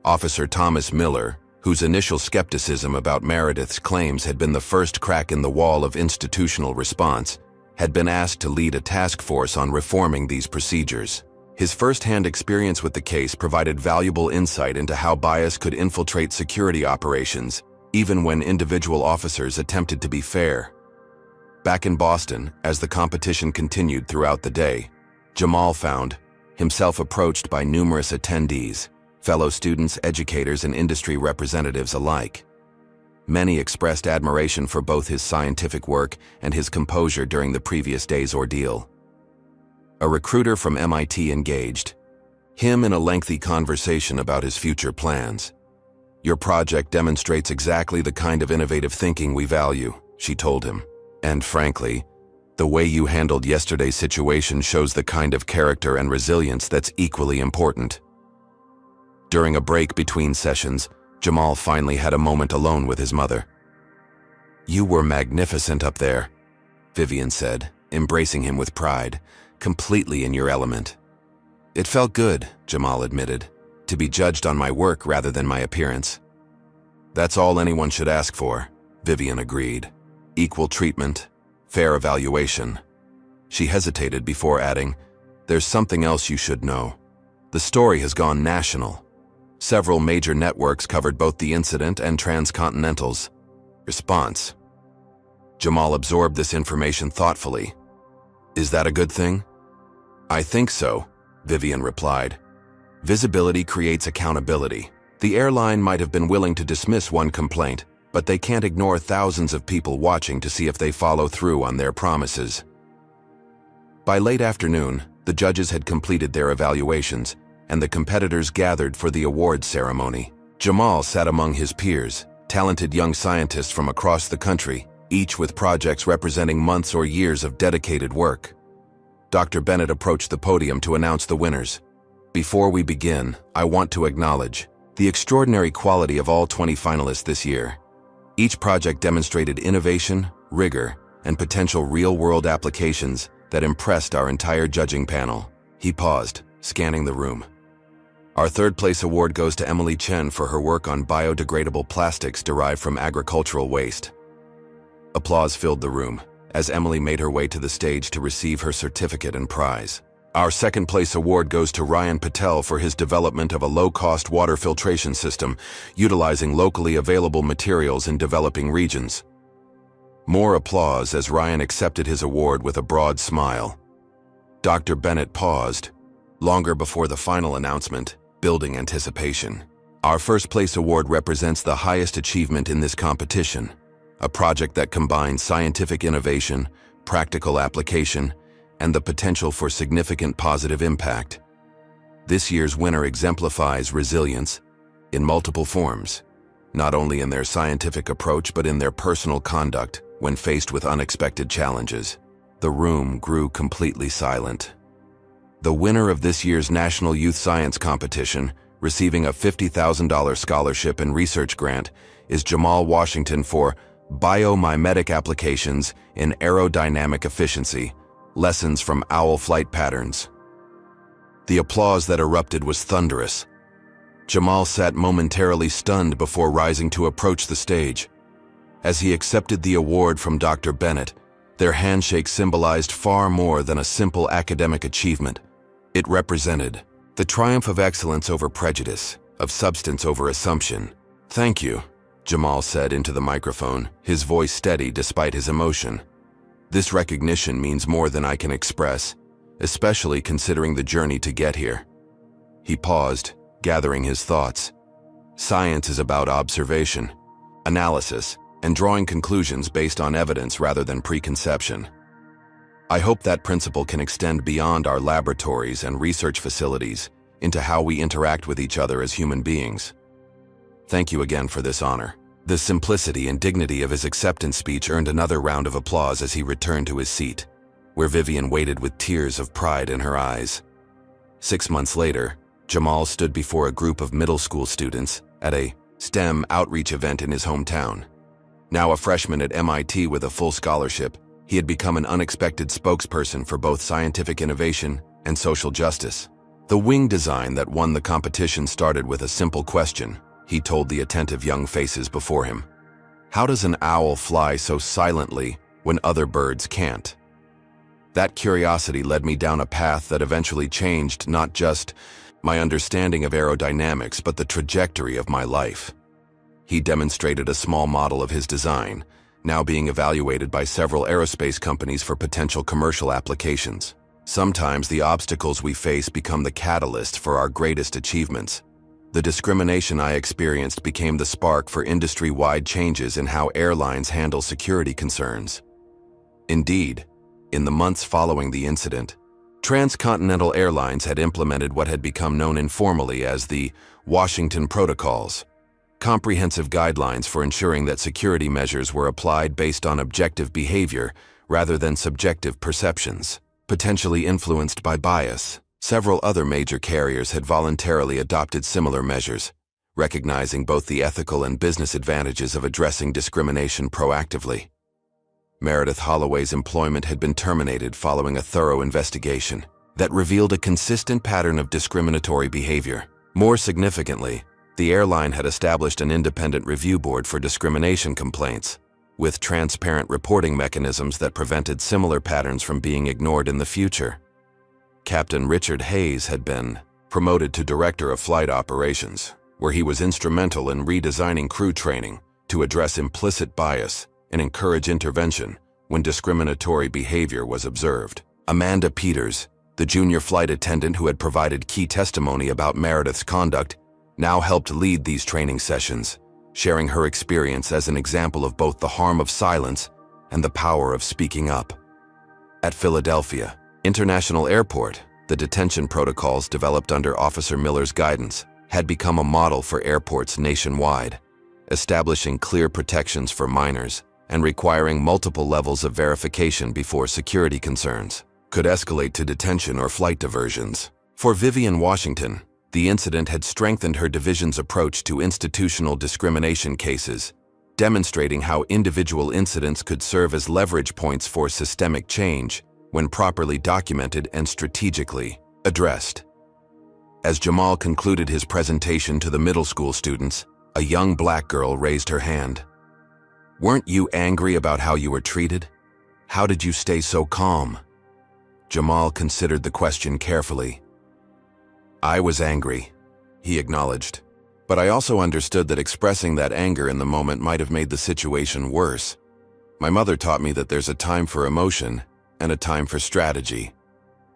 Officer Thomas Miller, whose initial skepticism about Meredith's claims had been the first crack in the wall of institutional response, had been asked to lead a task force on reforming these procedures. His first-hand experience with the case provided valuable insight into how bias could infiltrate security operations, even when individual officers attempted to be fair. Back in Boston, as the competition continued throughout the day, Jamal found himself approached by numerous attendees, fellow students, educators, and industry representatives alike. Many expressed admiration for both his scientific work and his composure during the previous day's ordeal. A recruiter from MIT engaged him in a lengthy conversation about his future plans. "Your project demonstrates exactly the kind of innovative thinking we value," she told him. "And frankly, the way you handled yesterday's situation shows the kind of character and resilience that's equally important." During a break between sessions, Jamal finally had a moment alone with his mother. "You were magnificent up there," Vivian said, embracing him with pride, "completely in your element." "It felt good," Jamal admitted, "to be judged on my work rather than my appearance." "That's all anyone should ask for," Vivian agreed. "Equal treatment, fair evaluation." She hesitated before adding, "There's something else you should know. The story has gone national. Several major networks covered both the incident and transcontinental's response." Jamal absorbed this information thoughtfully. "Is that a good thing?" "I think so," Vivian replied. "Visibility creates accountability. The airline might have been willing to dismiss one complaint, but they can't ignore thousands of people watching to see if they follow through on their promises." By late afternoon, the judges had completed their evaluations, and the competitors gathered for the awards ceremony. Jamal sat among his peers, talented young scientists from across the country, each with projects representing months or years of dedicated work. Dr. Bennett approached the podium to announce the winners. "Before we begin, I want to acknowledge the extraordinary quality of all 20 finalists this year. Each project demonstrated innovation, rigor, and potential real-world applications that impressed our entire judging panel." He paused, scanning the room. "Our third-place award goes to Emily Chen for her work on biodegradable plastics derived from agricultural waste." Applause filled the room as Emily made her way to the stage to receive her certificate and prize. "Our second-place award goes to Ryan Patel for his development of a low-cost water filtration system utilizing locally available materials in developing regions." More applause as Ryan accepted his award with a broad smile. Dr. Bennett paused, longer before the final announcement, building anticipation. "Our first-place award represents the highest achievement in this competition, a project that combines scientific innovation, practical application, and the potential for significant positive impact. This year's winner exemplifies resilience in multiple forms, not only in their scientific approach but in their personal conduct when faced with unexpected challenges." The room grew completely silent. The winner of this year's National Youth Science Competition, receiving a $50,000 scholarship and research grant, is Jamal Washington for Biomimetic Applications in Aerodynamic Efficiency, Lessons from Owl Flight Patterns. The applause that erupted was thunderous. Jamal sat momentarily stunned before rising to approach the stage. As he accepted the award from Dr. Bennett, their handshake symbolized far more than a simple academic achievement. It represented the triumph of excellence over prejudice, of substance over assumption. "Thank you," Jamal said into the microphone, his voice steady despite his emotion. "This recognition means more than I can express, especially considering the journey to get here." He paused, gathering his thoughts. Science is about observation, analysis, and drawing conclusions based on evidence rather than preconception. I hope that principle can extend beyond our laboratories and research facilities into how we interact with each other as human beings. Thank you again for this honor. The simplicity and dignity of his acceptance speech earned another round of applause as he returned to his seat, where Vivian waited with tears of pride in her eyes. 6 months later, Jamal stood before a group of middle school students at a STEM outreach event in his hometown. Now a freshman at MIT with a full scholarship, he had become an unexpected spokesperson for both scientific innovation and social justice. The wing design that won the competition started with a simple question, he told the attentive young faces before him. How does an owl fly so silently when other birds can't? That curiosity led me down a path that eventually changed not just my understanding of aerodynamics, but the trajectory of my life. He demonstrated a small model of his design, now being evaluated by several aerospace companies for potential commercial applications. Sometimes the obstacles we face become the catalyst for our greatest achievements. The discrimination I experienced became the spark for industry-wide changes in how airlines handle security concerns. Indeed, in the months following the incident, Transcontinental Airlines had implemented what had become known informally as the Washington Protocols, comprehensive guidelines for ensuring that security measures were applied based on objective behavior rather than subjective perceptions, potentially influenced by bias. Several other major carriers had voluntarily adopted similar measures, recognizing both the ethical and business advantages of addressing discrimination proactively. Meredith Holloway's employment had been terminated following a thorough investigation that revealed a consistent pattern of discriminatory behavior. More significantly, the airline had established an independent review board for discrimination complaints, with transparent reporting mechanisms that prevented similar patterns from being ignored in the future. Captain Richard Hayes had been promoted to Director of Flight Operations, where he was instrumental in redesigning crew training to address implicit bias and encourage intervention when discriminatory behavior was observed. Amanda Peters, the junior flight attendant who had provided key testimony about Meredith's conduct, now helped lead these training sessions, sharing her experience as an example of both the harm of silence and the power of speaking up. At Philadelphia International Airport, the detention protocols developed under Officer Miller's guidance had become a model for airports nationwide, establishing clear protections for minors and requiring multiple levels of verification before security concerns could escalate to detention or flight diversions. For Vivian Washington, the incident had strengthened her division's approach to institutional discrimination cases, demonstrating how individual incidents could serve as leverage points for systemic change when properly documented and strategically addressed. As Jamal concluded his presentation to the middle school students, a young black girl raised her hand. "Weren't you angry about how you were treated? How did you stay so calm?" Jamal considered the question carefully. "I was angry," he acknowledged, "but I also understood that expressing that anger in the moment might have made the situation worse. My mother taught me that there's a time for emotion and a time for strategy.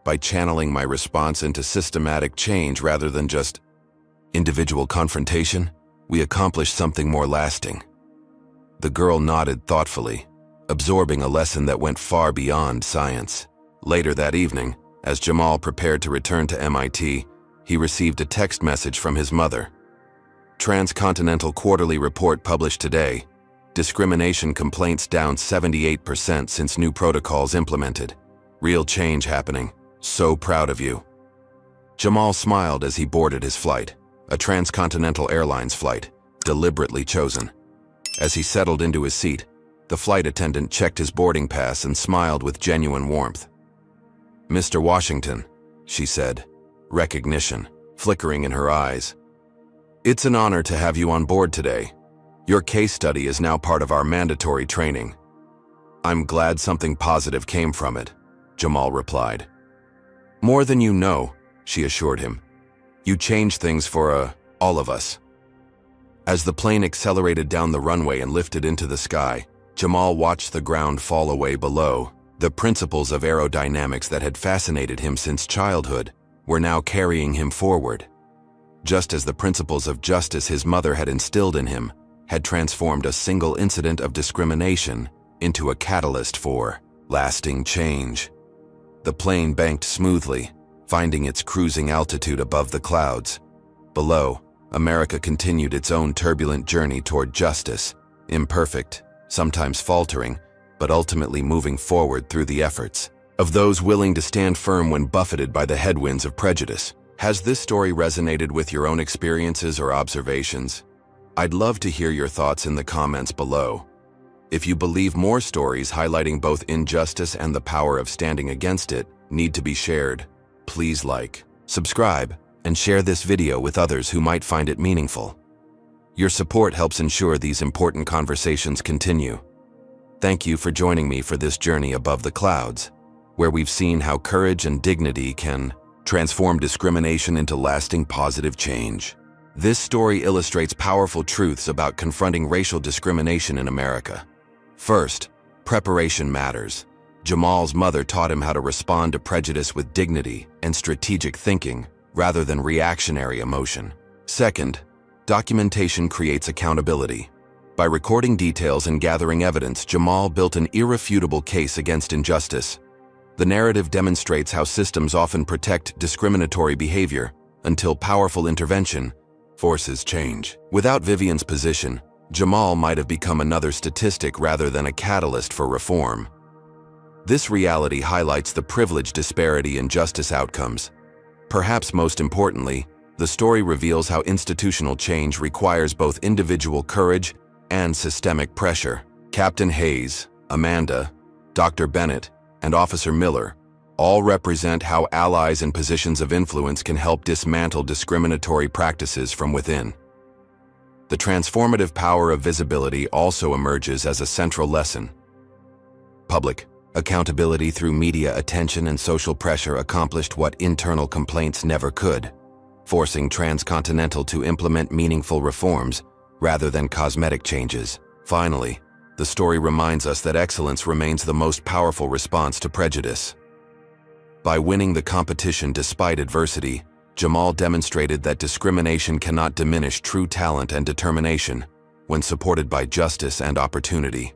By channeling my response into systematic change rather than just individual confrontation, we accomplished something more lasting." The girl nodded thoughtfully, absorbing a lesson that went far beyond science. Later that evening, as Jamal prepared to return to MIT, he received a text message from his mother. Transcontinental Quarterly Report published today. Discrimination complaints down 78% since new protocols implemented. Real change happening. So proud of you. Jamal smiled as he boarded his flight, a transcontinental airlines flight, deliberately chosen. As he settled into his seat, the flight attendant checked his boarding pass and smiled with genuine warmth. "Mr. Washington," she said, recognition flickering in her eyes. "It's an honor to have you on board today. Your case study is now part of our mandatory training." "I'm glad something positive came from it," Jamal replied. "More than you know," she assured him. "You changed things for all of us." As the plane accelerated down the runway and lifted into the sky, Jamal watched the ground fall away below. The principles of aerodynamics that had fascinated him since childhood were now carrying him forward. Just as the principles of justice his mother had instilled in him had transformed a single incident of discrimination into a catalyst for lasting change. The plane banked smoothly, finding its cruising altitude above the clouds. Below, America continued its own turbulent journey toward justice, imperfect, sometimes faltering, but ultimately moving forward through the efforts of those willing to stand firm when buffeted by the headwinds of prejudice. Has this story resonated with your own experiences or observations? I'd love to hear your thoughts in the comments below. If you believe more stories highlighting both injustice and the power of standing against it need to be shared, please like, subscribe, and share this video with others who might find it meaningful. Your support helps ensure these important conversations continue. Thank you for joining me for this journey above the clouds, where we've seen how courage and dignity can transform discrimination into lasting positive change. This story illustrates powerful truths about confronting racial discrimination in America. First, preparation matters. Jamal's mother taught him how to respond to prejudice with dignity and strategic thinking, rather than reactionary emotion. Second, documentation creates accountability. By recording details and gathering evidence, Jamal built an irrefutable case against injustice. The narrative demonstrates how systems often protect discriminatory behavior until powerful intervention forces change. Without Vivian's position, Jamal might have become another statistic rather than a catalyst for reform. This reality highlights the privilege disparity in justice outcomes. Perhaps most importantly, the story reveals how institutional change requires both individual courage and systemic pressure. Captain Hayes, Amanda, Dr. Bennett, and Officer Miller all represent how allies in positions of influence can help dismantle discriminatory practices from within. The transformative power of visibility also emerges as a central lesson. Public accountability through media attention and social pressure accomplished what internal complaints never could, forcing Transcontinental to implement meaningful reforms rather than cosmetic changes. Finally, the story reminds us that excellence remains the most powerful response to prejudice. By winning the competition despite adversity, Jamal demonstrated that discrimination cannot diminish true talent and determination when supported by justice and opportunity.